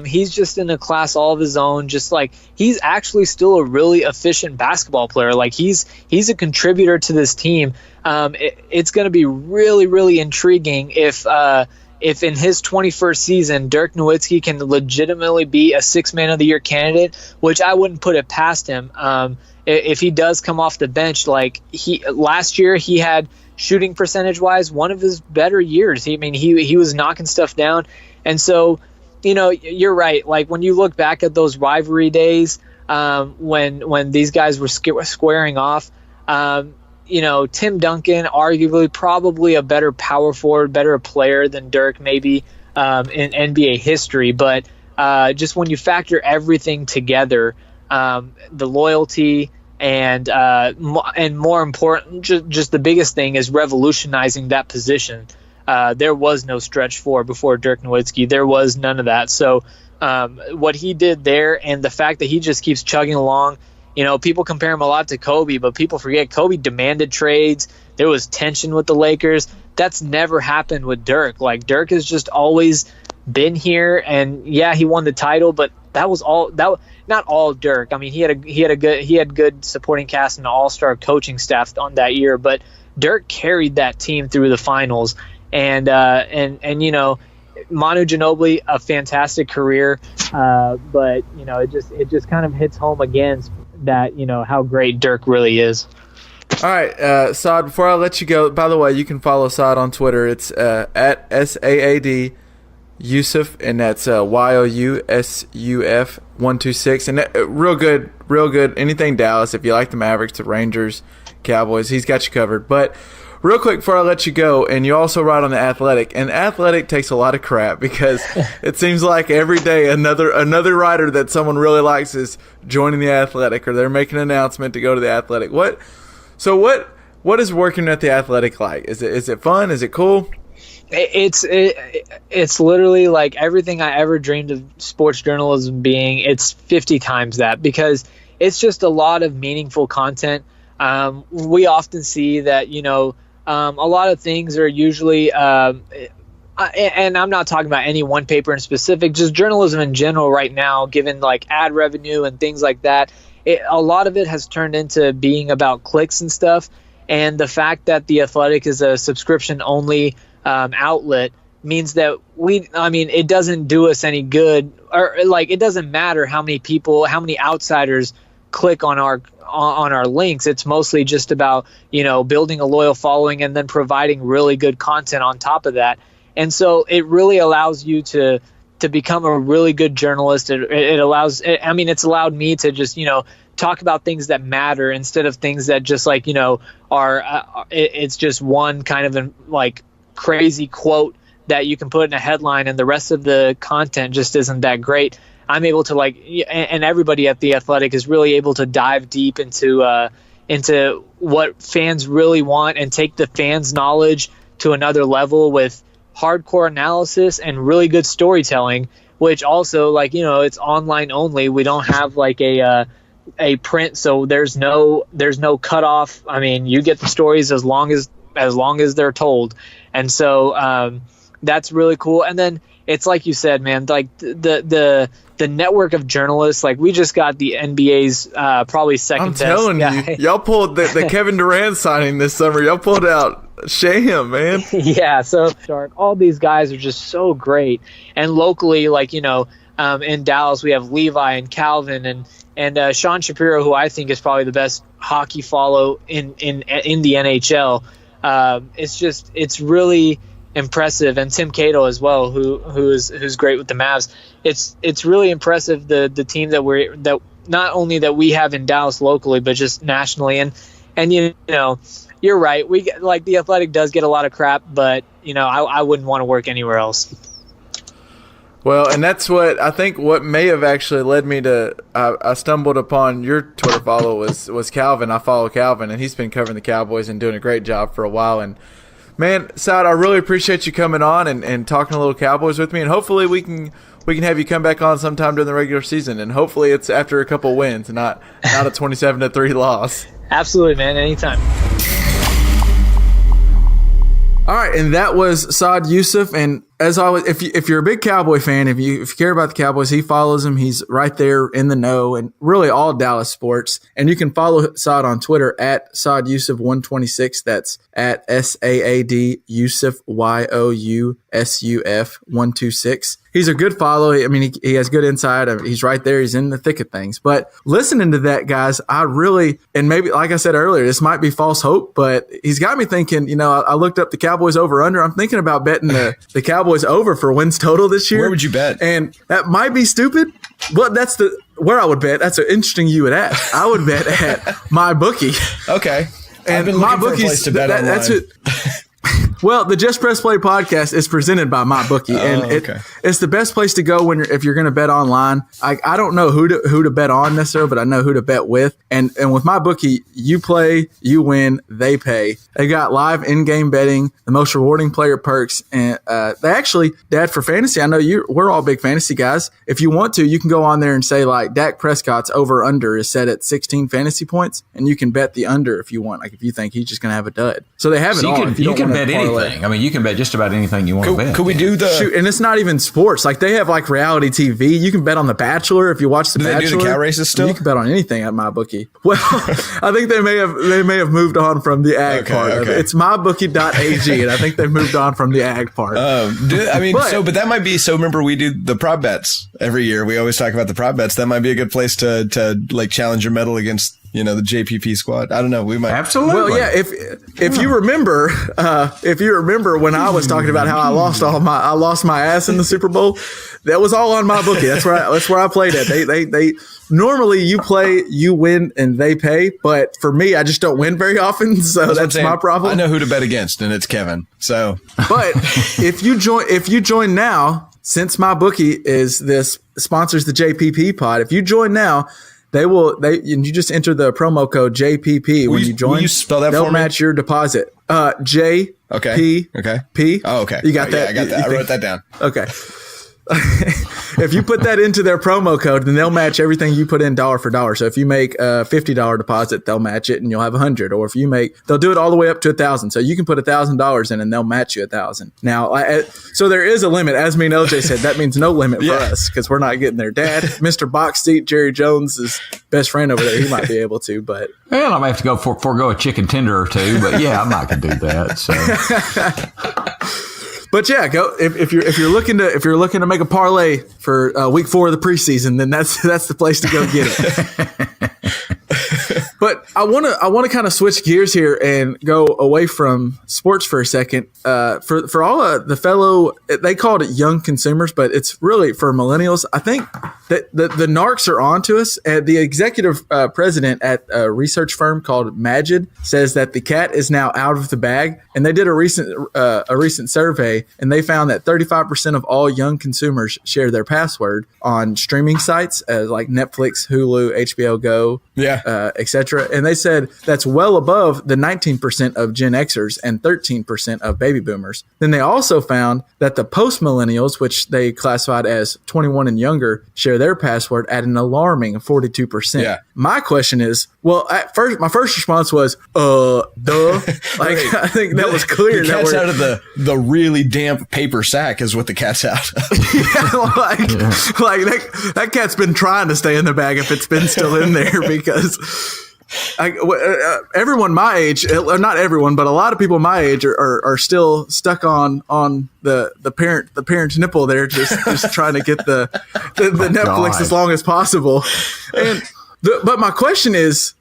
he's just in a class all of his own. Just like he's actually still a really efficient basketball player. Like he's a contributor to this team. It's going to be really, really intriguing if in his 21st season, Dirk Nowitzki can legitimately be a six-man of the year candidate, which I wouldn't put it past him. If he does come off the bench, like last year, he had shooting percentage-wise one of his better years. He was knocking stuff down, and so you're right. Like when you look back at those rivalry days, when these guys were squaring off. Tim Duncan, arguably probably a better power forward, better player than Dirk maybe in NBA history. But just when you factor everything together, the loyalty and more important, just the biggest thing is revolutionizing that position. There was no stretch four before Dirk Nowitzki. There was none of that. So what he did there and the fact that he just keeps chugging along, people compare him a lot to Kobe, but people forget Kobe demanded trades. There was tension with the Lakers. That's never happened with Dirk. Like Dirk has just always been here, and yeah, he won the title, but that was all. Not all Dirk. I mean, he had good supporting cast and an all-star coaching staff on that year, but Dirk carried that team through the finals, and Manu Ginobili, a fantastic career, but it just kind of hits home again. that, how great Dirk really is. All right, Saad, before I let you go, by the way, you can follow Saad on Twitter. It's at SAAD Yousuf, and that's YOUSUF 126. And real good. Anything Dallas, if you like the Mavericks, the Rangers, Cowboys, he's got you covered. But real quick before I let you go, and you also write on The Athletic, and Athletic takes a lot of crap because it seems like every day another writer that someone really likes is joining The Athletic, or they're making an announcement to go to The Athletic. What is working at The Athletic like? Is it fun? Is it cool? It's literally like everything I ever dreamed of sports journalism being. It's 50 times that, because it's just a lot of meaningful content. We often see that, a lot of things are usually, and I'm not talking about any one paper in specific, just journalism in general right now, given like ad revenue and things like that. A lot of it has turned into being about clicks and stuff. And the fact that The Athletic is a subscription only outlet means that it doesn't do us any good, or like it doesn't matter how many outsiders click on our links. It's mostly just about building a loyal following and then providing really good content on top of that. And so it really allows you to become a really good journalist. It's allowed me to just talk about things that matter instead of things that just like are it's just one kind of like crazy quote that you can put in a headline and the rest of the content just isn't that great. I'm able to and everybody at The Athletic is really able to dive deep into what fans really want and take the fans' knowledge to another level with hardcore analysis and really good storytelling, which also it's online only. We don't have like a print, so there's no cutoff. I mean, you get the stories as long as they're told. And so that's really cool. And then it's like you said, man, like the network of journalists, like we just got the NBA's probably second best. I'm telling you, y'all pulled the Kevin Durant signing this summer. Y'all pulled out Sham, man. Yeah, so all these guys are just so great. And locally, in Dallas, we have Levi and Calvin and Sean Shapiro, who I think is probably the best hockey follow in the NHL. It's really impressive, and Tim Cato as well, who's great with the Mavs. It's really impressive the team that not only that we have in Dallas locally, but just nationally. And you're right. We like The Athletic does get a lot of crap, but I wouldn't want to work anywhere else. Well, and that's what may have actually led me to. I stumbled upon your Twitter follow was Calvin. I follow Calvin, and he's been covering the Cowboys and doing a great job for a while. And man, Saad, I really appreciate you coming on and talking a little Cowboys with me. And hopefully we can have you come back on sometime during the regular season. And hopefully it's after a couple wins, not a 27-3 loss. Absolutely, man. Anytime. All right, and that was Saad Yousuf. And as always, if you're a big Cowboy fan, if you care about the Cowboys, he follows them. He's right there in the know, and really all Dallas sports. And you can follow Saad on Twitter at Saad Yousuf 126. That's at SAAD Yousuf YOUSUF 126. He's a good follow. I mean, he has good insight. He's right there. He's in the thick of things. But listening to that, guys, and maybe, like I said earlier, this might be false hope, but he's got me thinking, I looked up the Cowboys over-under. I'm thinking about betting the Cowboys over for wins total this year. Where would you bet? And that might be stupid, but that's where I would bet. That's an interesting you would ask. I would bet at MyBookie. Okay. And I've been looking for a place to bet online. That's it. Well, the Just Press Play podcast is presented by MyBookie, and it's the best place to go if you're going to bet online. I don't know who to bet on necessarily, but I know who to bet with. And with MyBookie, you play, you win, they pay. They got live in-game betting, the most rewarding player perks, and they actually, Dad, for fantasy, I know we're all big fantasy guys. If you want to, you can go on there and say like Dak Prescott's over/under is set at 16 fantasy points, and you can bet the under if you want. Like if you think he's just going to have a dud. So they have it all. You can bet anything. anything. I mean, you can bet just about anything you want to bet. Could we do the Shoot, and it's not even sports. Like they have like reality TV. You can bet on The Bachelor if you watch The Bachelor. they do the cow races still? You can bet on anything at MyBookie. Well, I think they may have moved on from the ag part of it. It's MyBookie.ag, and I think they moved on from the ag part. But that might be. So remember, we do the prop bets every year. We always talk about the prop bets. That might be a good place to like challenge your medal against the JPP squad. I don't know. We might Absolutely. Well, yeah. If you remember, when I was talking about how I lost my ass in the Super Bowl, that was all on MyBookie. That's where I played at. They normally you play, you win, and they pay. But for me, I just don't win very often, so that's my problem. I know who to bet against, and it's Kevin. So, but if you join now, since MyBookie sponsors the JPP pod, if you join now. You just enter the promo code JPP when you join. Will you spell that they'll for me? match your deposit. J P P. Oh, okay. You got that? Yeah, I got that. I wrote that down. Okay. If you put that into their promo code, then they'll match everything you put in dollar for dollar. So if you make a $50 deposit, they'll match it and you'll have $100. Or if they'll do it all the way up to $1,000. So you can put $1,000 in and they'll match you $1,000. Now, so there is a limit. As me and OJ said, that means no limit for us because we're not getting there. Dad, Mr. Box Seat, Jerry Jones' best friend over there, he might be able to, but I might have to go forego a chicken tender or two. But yeah, I might can do that. So. But yeah, go if you're looking to make a parlay for week 4 of the preseason, then that's the place to go get it. But I want to kind of switch gears here and go away from sports for a second. For all the fellow, they called it young consumers, but it's really for millennials. I think that the narcs are onto us. The executive president at a research firm called Majid says that the cat is now out of the bag, and they did a recent survey, and they found that 35% of all young consumers share their password on streaming sites like Netflix, Hulu, HBO Go, etc. And they said that's well above the 19% of Gen Xers and 13% of baby boomers. Then they also found that the post-millennials, which they classified as 21 and younger, share their password at an alarming 42%. Yeah. My question is, well, my first response was, duh. Like, I think that was clear. The cat's out of the really damp paper sack is what the cat's out of. That cat's been trying to stay in the bag if it's been still in there because everyone my age, not everyone, but a lot of people my age are still stuck on the parent's nipple there, just trying to get the Netflix as long as possible. But my question is,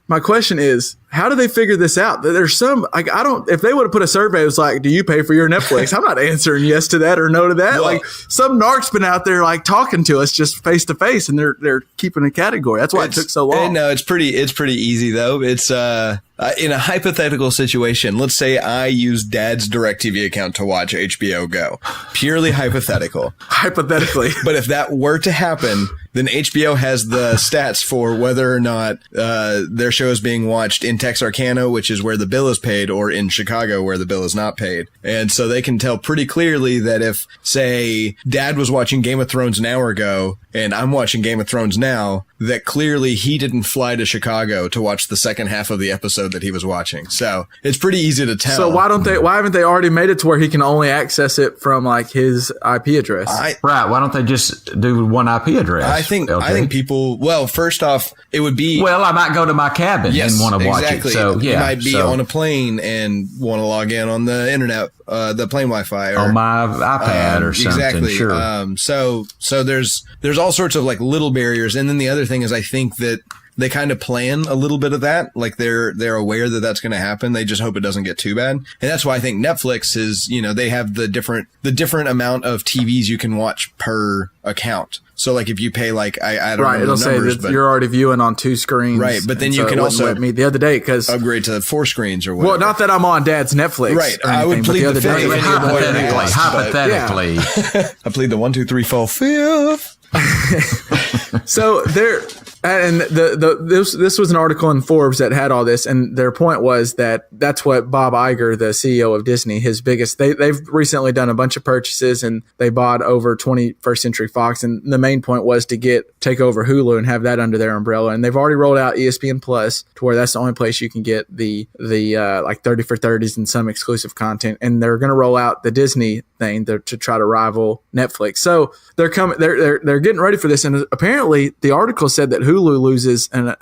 how do they figure this out? There's some, if they would have put a survey, it was like, do you pay for your Netflix? I'm not answering yes to that or no to that. Well, some narc's been out there talking to us just face to face, and they're keeping a category. That's why it took so long. No, it's pretty easy though. It's in a hypothetical situation. Let's say I use Dad's DirecTV account to watch HBO Go. Purely hypothetical. Hypothetically. But if that were to happen, then HBO has the stats for whether or not their show is being watched in Texarkana, which is where the bill is paid, or in Chicago, where the bill is not paid. And so they can tell pretty clearly that if, say, Dad was watching Game of Thrones an hour ago and I'm watching Game of Thrones now, that clearly he didn't fly to Chicago to watch the second half of the episode that he was watching. So it's pretty easy to tell. So why haven't they already made it to where he can only access it from his IP address? Right. Why don't they just do one IP address? I think people, well, first off, it would be, well, I might go to my cabin and want to watch it. So yeah, you might be on a plane and want to log in on the internet, the plane Wi-Fi, or on my iPad or something. Exactly. Sure. So there's all sorts of little barriers, and then the other thing is, I think that they kind of plan a little bit of that. Like they're aware that that's going to happen. They just hope it doesn't get too bad. And that's why I think Netflix is, they have the different amount of TVs you can watch per account. So if you pay I don't know the it'll numbers, say that you're already viewing on 2 screens. Right, but then you can also me the other day because upgrade to 4 screens or whatever. Well, not that I'm on Dad's Netflix. Right, I would plead the fifth. Hypothetically, I plead the 1, 2, 3, 4, 5. So And this was an article in Forbes that had all this, and their point was that that's what Bob Iger, the CEO of Disney, his biggest. They've recently done a bunch of purchases, and they bought over 21st Century Fox, and the main point was to take over Hulu and have that under their umbrella. And they've already rolled out ESPN Plus to where that's the only place you can get the like 30 for 30s and some exclusive content. And they're going to roll out the Disney thing to try to rival Netflix. So they're getting ready for this, and apparently the article said that Hulu loses an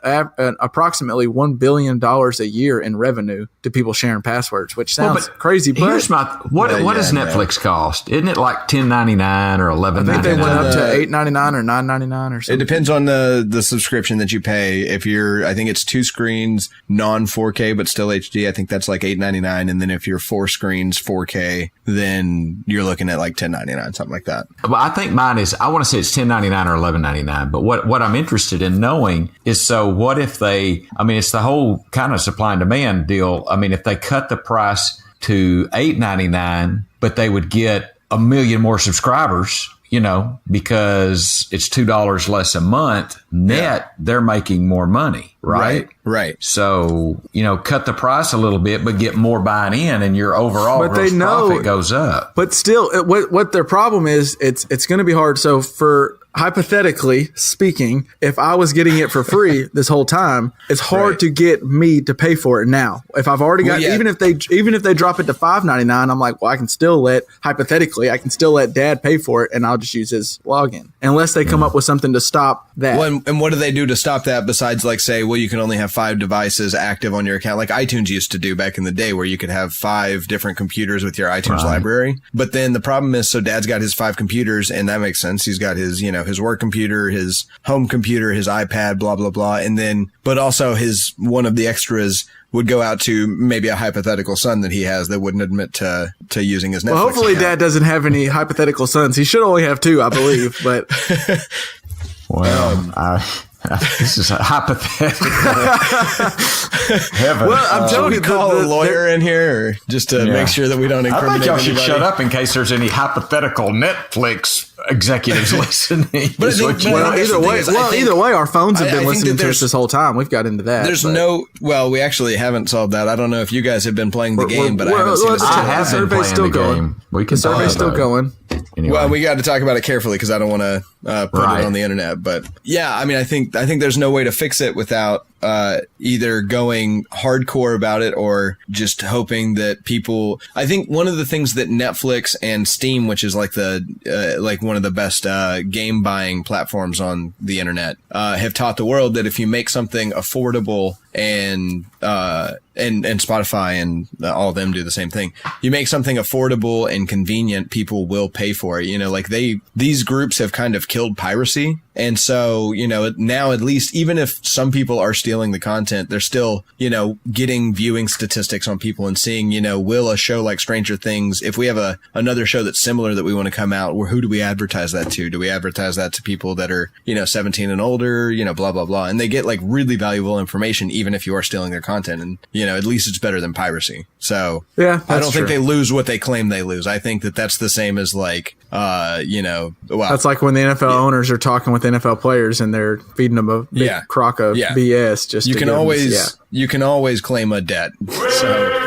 approximately $1 billion a year in revenue to people sharing passwords, which sounds crazy. But here's what does Netflix cost? Isn't it like $10.99 or $11.99? I think they went up to $8.99 or $9.99 or something. It depends on the subscription that you pay. If I think it's 2 screens, non 4K but still HD. I think that's like $8.99, and then if you're 4 screens 4K, then you're looking at like $10.99, something like that. Well, I think mine is, I want to say it's $10.99 or $11.99. But what I'm interested in knowing is, so what if it's the whole kind of supply and demand deal. I mean, if they cut the price to $8.99, but they would get 1 million more subscribers, because it's $2 less a month net, they're making more money, right? Right. So, cut the price a little bit, but get more buying in, and your overall gross profit goes up. But still, what their problem is, it's going to be hard. So for hypothetically speaking, if I was getting it for free this whole time, it's hard to get me to pay for it now. If I've already got, even if they drop it to $5.99, I'm like, well, I can still let Dad pay for it, and I'll just use his login, unless they come up with something to stop that. Well, and what do they do to stop that besides like say, well, you can only have 5 devices active on your account, like iTunes used to do back in the day, where you could have 5 different computers with your iTunes library. But then the problem is, so Dad's got his 5 computers, and that makes sense. He's got his, his work computer, his home computer, his iPad, blah, blah, blah. And then, but also one of the extras would go out to maybe a hypothetical son that he has that wouldn't admit to using his Netflix Well, hopefully account. Dad doesn't have any hypothetical sons. He should only have 2, I believe, but. Well, this is a hypothetical. Well, I'm telling you, call a lawyer in here or just to make sure that we don't incriminate I think y'all should anybody. shut up in case there's any hypothetical Netflix executives listening. Either way, our phones have been I think listening that to us this whole time. We've got into that. We actually haven't solved that. I don't know if you guys have been playing the game, but I haven't seen it. I have been playing the game. The survey's still going. Anyway. Well, we got to talk about it carefully because I don't want to put it on the internet. But yeah, I mean, I think there's no way to fix it without either going hardcore about it or just hoping that people. I think one of the things that Netflix and Steam, which is like one of the best game buying platforms on the internet, have taught the world that if you make something affordable and Spotify and all of them do the same thing. You make something affordable and convenient, people will pay for it. These groups have kind of killed piracy. And so, now at least, even if some people are stealing the content, they're still, getting viewing statistics on people and seeing, will a show like Stranger Things, if we have another show that's similar that we want to come out, who do we advertise that to? Do we advertise that to people that are, 17 and older, blah, blah, blah. And they get like really valuable information, even if you are stealing their content. And, at least it's better than piracy. So yeah, I don't think they lose what they claim they lose. I think that's the same as like, that's like when the NFL owners are talking with NFL players and they're feeding them a big crock of BS. Just you can always claim a debt. So.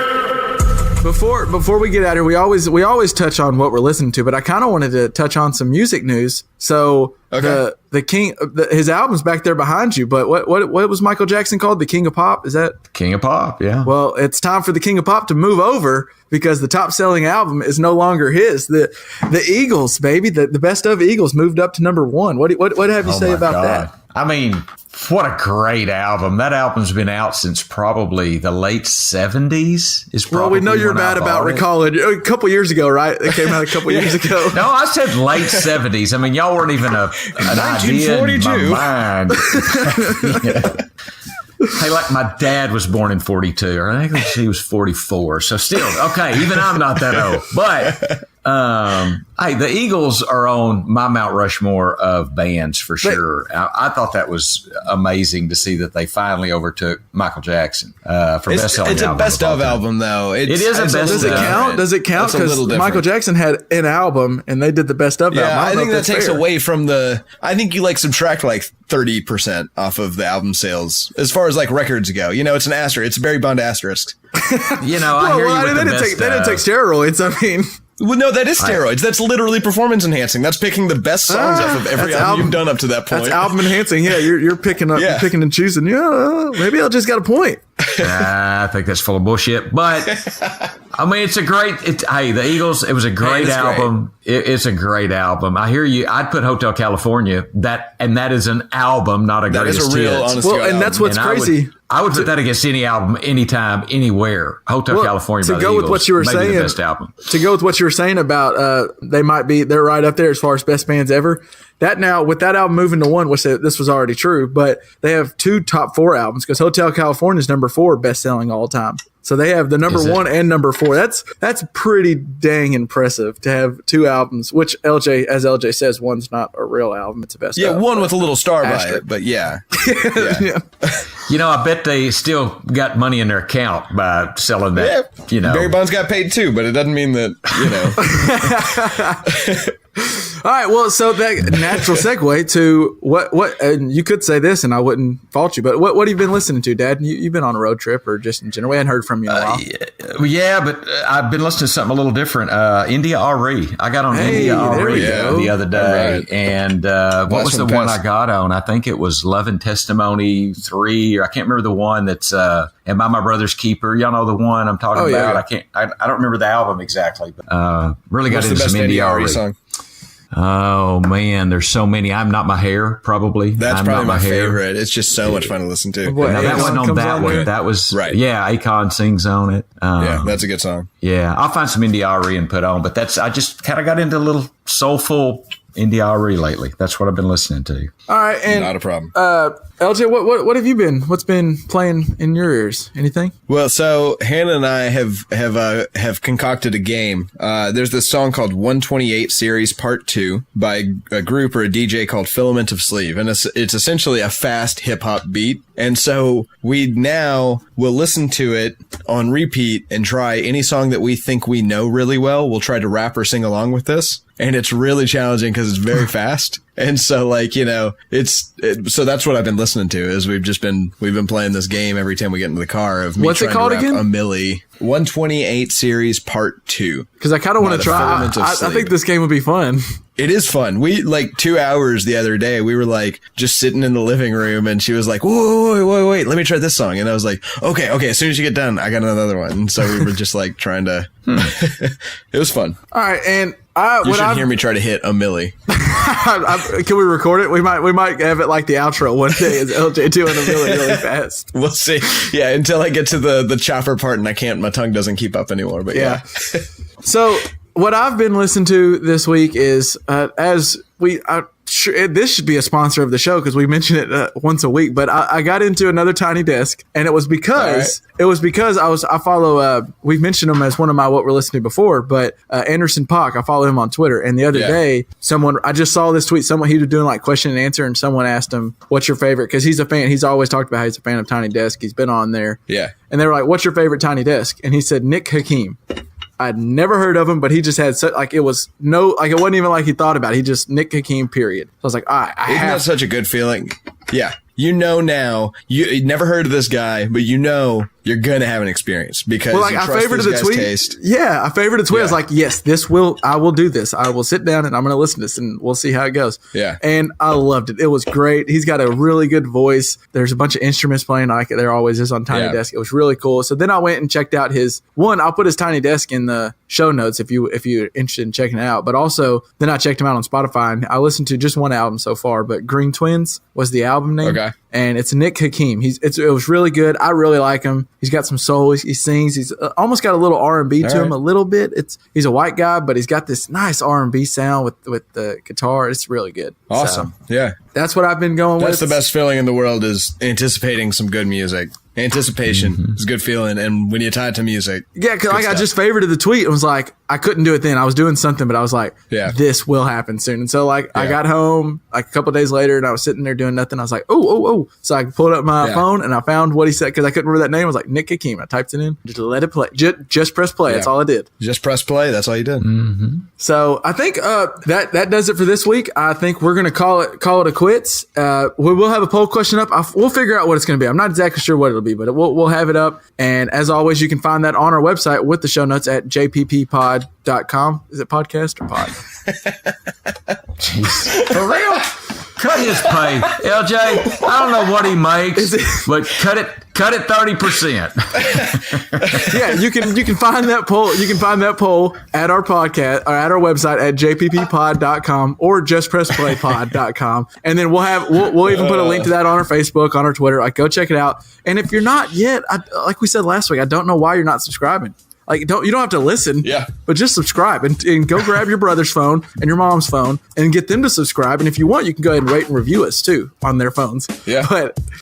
Before we get out here, we always touch on what we're listening to, but I kind of wanted to touch on some music news. So the King, his album's back there behind you. But what was Michael Jackson called? The King of Pop? Is that King of Pop? Yeah. Well, it's time for the King of Pop to move over because the top selling album is no longer his. The Eagles, baby, the best of Eagles moved up to number 1. What have you say about that? I mean, what a great album. That album's been out since probably the late 70s. Well, we know you're bad about recalling. A couple years ago, right? It came out a couple years ago. No, I said late 70s. I mean, y'all weren't even an idea in my mind. Hey, like my dad was born in 42, or I think he was 44. So still, okay, even I'm not that old. But Hey, the Eagles are on my Mount Rushmore of bands for sure. I thought that was amazing to see that they finally overtook Michael Jackson for best-selling album. It's a best-of album, though. It is a best-of. Does it count? Does it count? Because Michael Jackson had an album, and they did the best-of album. I think that takes away from the... I think you subtract 30% off of the album sales as far as records go. It's an asterisk. It's a Barry Bond asterisk. I hear you with the best. They didn't take steroids. I mean... Well, no, that is steroids. That's literally performance enhancing. That's picking the best songs off of every album you've done up to that point. That's album enhancing. Yeah, you're picking up, picking and choosing. Yeah, maybe I just got a point. I think that's full of bullshit. But I mean, it's a great. Hey, the Eagles. It was a great album. It's a great album. I hear you. I'd put Hotel California. That is an album, not a greatest hits. That is a real, honest. Well, and that's what's crazy. I would put that against any album, anytime, anywhere. Hotel California by the Eagles. To go with what you were saying, the best album. To go with what you were saying about they're right up there as far as best bands ever. That now, with that album moving to 1, which this was already true, but they have 2 top 4 albums because Hotel California is number 4 best selling all time. So they have the number 1 and number 4. That's pretty dang impressive to have 2 albums, which as LJ says, one's not a real album. It's a best album. One with a little star by it, but yeah. I bet they still got money in their account by selling that, Barry Bonds got paid too, but it doesn't mean that, All right, well, so that natural segue to what and you could say this and I wouldn't fault you, but what have you been listening to, Dad? You've been on a road trip or just in general? We hadn't heard from you in a while. But I've been listening to something a little different. India RE. I got on India RE the other day. Right. And what was the one I got on? I think it was Love and Testimony 3, or I can't remember the one that's Am I My Brother's Keeper? Y'all know the one I'm talking about. Yeah. I don't remember the album exactly, but really got into some India RE song. Oh man, there's so many. I'm Not My Hair, probably. That's probably my favorite. It's just so much fun to listen to. Now, that wasn't on that one. That was right. Yeah, Akon sings on it. That's a good song. Yeah, I'll find some India RE and put on. But I just kind of got into a little soulful India RE lately. That's what I've been listening to. All right, and not a problem. LJ, what have you been? What's been playing in your ears? Anything? Well, so Hannah and I have concocted a game. There's this song called 128 Series Part 2 by a group or a DJ called Filament of Sleeve, and it's essentially a fast hip hop beat. And so we now will listen to it on repeat and try any song that we think we know really well. We'll try to rap or sing along with this. And it's really challenging because it's very fast. And so so that's what I've been listening to is we've been playing this game every time we get into the car of me What's trying it called to rap again? a milli. 128 Series Part 2. Because I kind of want to try. I think this game would be fun. It is fun. We 2 hours the other day. We were just sitting in the living room, and she was like, "Whoa, wait, let me try this song." And I was like, "Okay. As soon as you get done, I got another one." And so we were just trying to. It was fun. All right, and you should hear me try to hit a milli. Can we record it? We might have it like the outro one day. Is LJ doing a really fast? We'll see. Yeah, until I get to the chopper part, and my tongue doesn't keep up anymore. But yeah. So what I've been listening to this week is this should be a sponsor of the show because we mention it once a week. But I got into another Tiny Desk, and it was because I follow. We've mentioned him as one of my what we're listening to before, but Anderson Pock. I follow him on Twitter, and the other day, I just saw this tweet. He was doing question and answer, and someone asked him, "What's your favorite?" Because he's a fan. He's always talked about how he's a fan of Tiny Desk. He's been on there, And they were like, "What's your favorite Tiny Desk?" And he said, "Nick Hakim." I'd never heard of him, but he just had it wasn't even like he thought about it. He just Nick Hakim, period. So I was like, Isn't that such a good feeling? Yeah. Now, you never heard of this guy, but you're going to have an experience because I favorited the tweet. Taste. Yeah, I favorited the tweet. I was like, yes, I will do this. I will sit down and I'm going to listen to this and we'll see how it goes. Yeah. And I loved it. It was great. He's got a really good voice. There's a bunch of instruments playing like there always is on Tiny Desk. It was really cool. So then I went and checked out I'll put his Tiny Desk in the show notes if you're interested in checking it out. But also then I checked him out on Spotify and I listened to just one album so far, but Green Twins was the album name. Okay. And it's Nick Hakim. It was really good. I really like him. He's got some soul. He sings. He's almost got a little R&B to him a little bit. He's a white guy, but he's got this nice R&B sound with the guitar. It's really good. Awesome. So, yeah. That's what I've been going with. That's the best feeling in the world is anticipating some good music. Anticipation is a good feeling, and when you tie it to music. Yeah, because I just favorited the tweet and was like, I couldn't do it then. I was doing something, but I was like, this will happen soon. And so like I got home like a couple of days later and I was sitting there doing nothing. I was like, oh. So I pulled up my phone and I found what he said because I couldn't remember that name. I was like, Nick Hakeem. I typed it in. Just let it play. Just press play. That's all I did. Just press play. That's all you did. Mm-hmm. So I think that does it for this week. I think we're going to call it a quits. We will have a poll question up. We'll figure out what it's going to be. I'm not exactly sure what it'll be, but we'll have it up. And as always, you can find that on our website with the show notes at jpppod.com. Is it podcast or pod? Jeez. For real? Cut his pay. LJ, I don't know what he makes, but cut it 30%. Yeah, you can find that poll. You can find that poll at our podcast or at our website at jpppod.com or justpressplaypod.com. And then we'll even put a link to that on our Facebook, on our Twitter. Like, go check it out. And if you're not yet, like we said last week, I don't know why you're not subscribing. Like, you don't have to listen, but just subscribe and go grab your brother's phone and your mom's phone and get them to subscribe. And if you want, you can go ahead and rate and review us too on their phones. Yeah.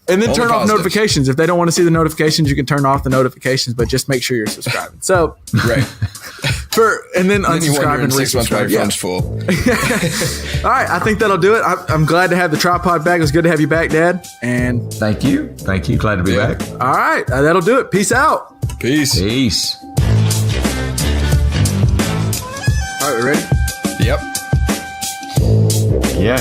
And then turn off notifications. If they don't want to see the notifications, you can turn off the notifications, but just make sure you're subscribing. So, and then unsubscribe and 6 months while your phone's full. All right. I think that'll do it. I'm glad to have the tripod back. It was good to have you back, Dad. And thank you. Glad to be back. All right. That'll do it. Peace out. Peace. All right, we ready? Yep. Yeah.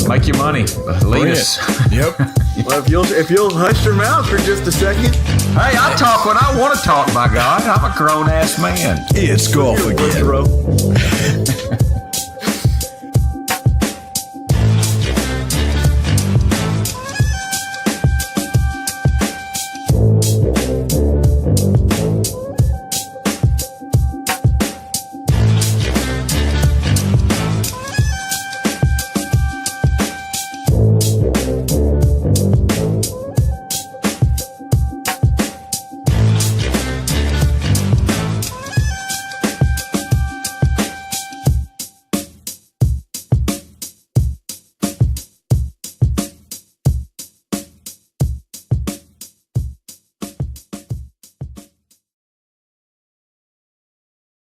Make your money. Lead us. Yep. Well, if you'll hush your mouth for just a second. Hey, I talk when I want to talk, by God. I'm a grown-ass man. It's golf again.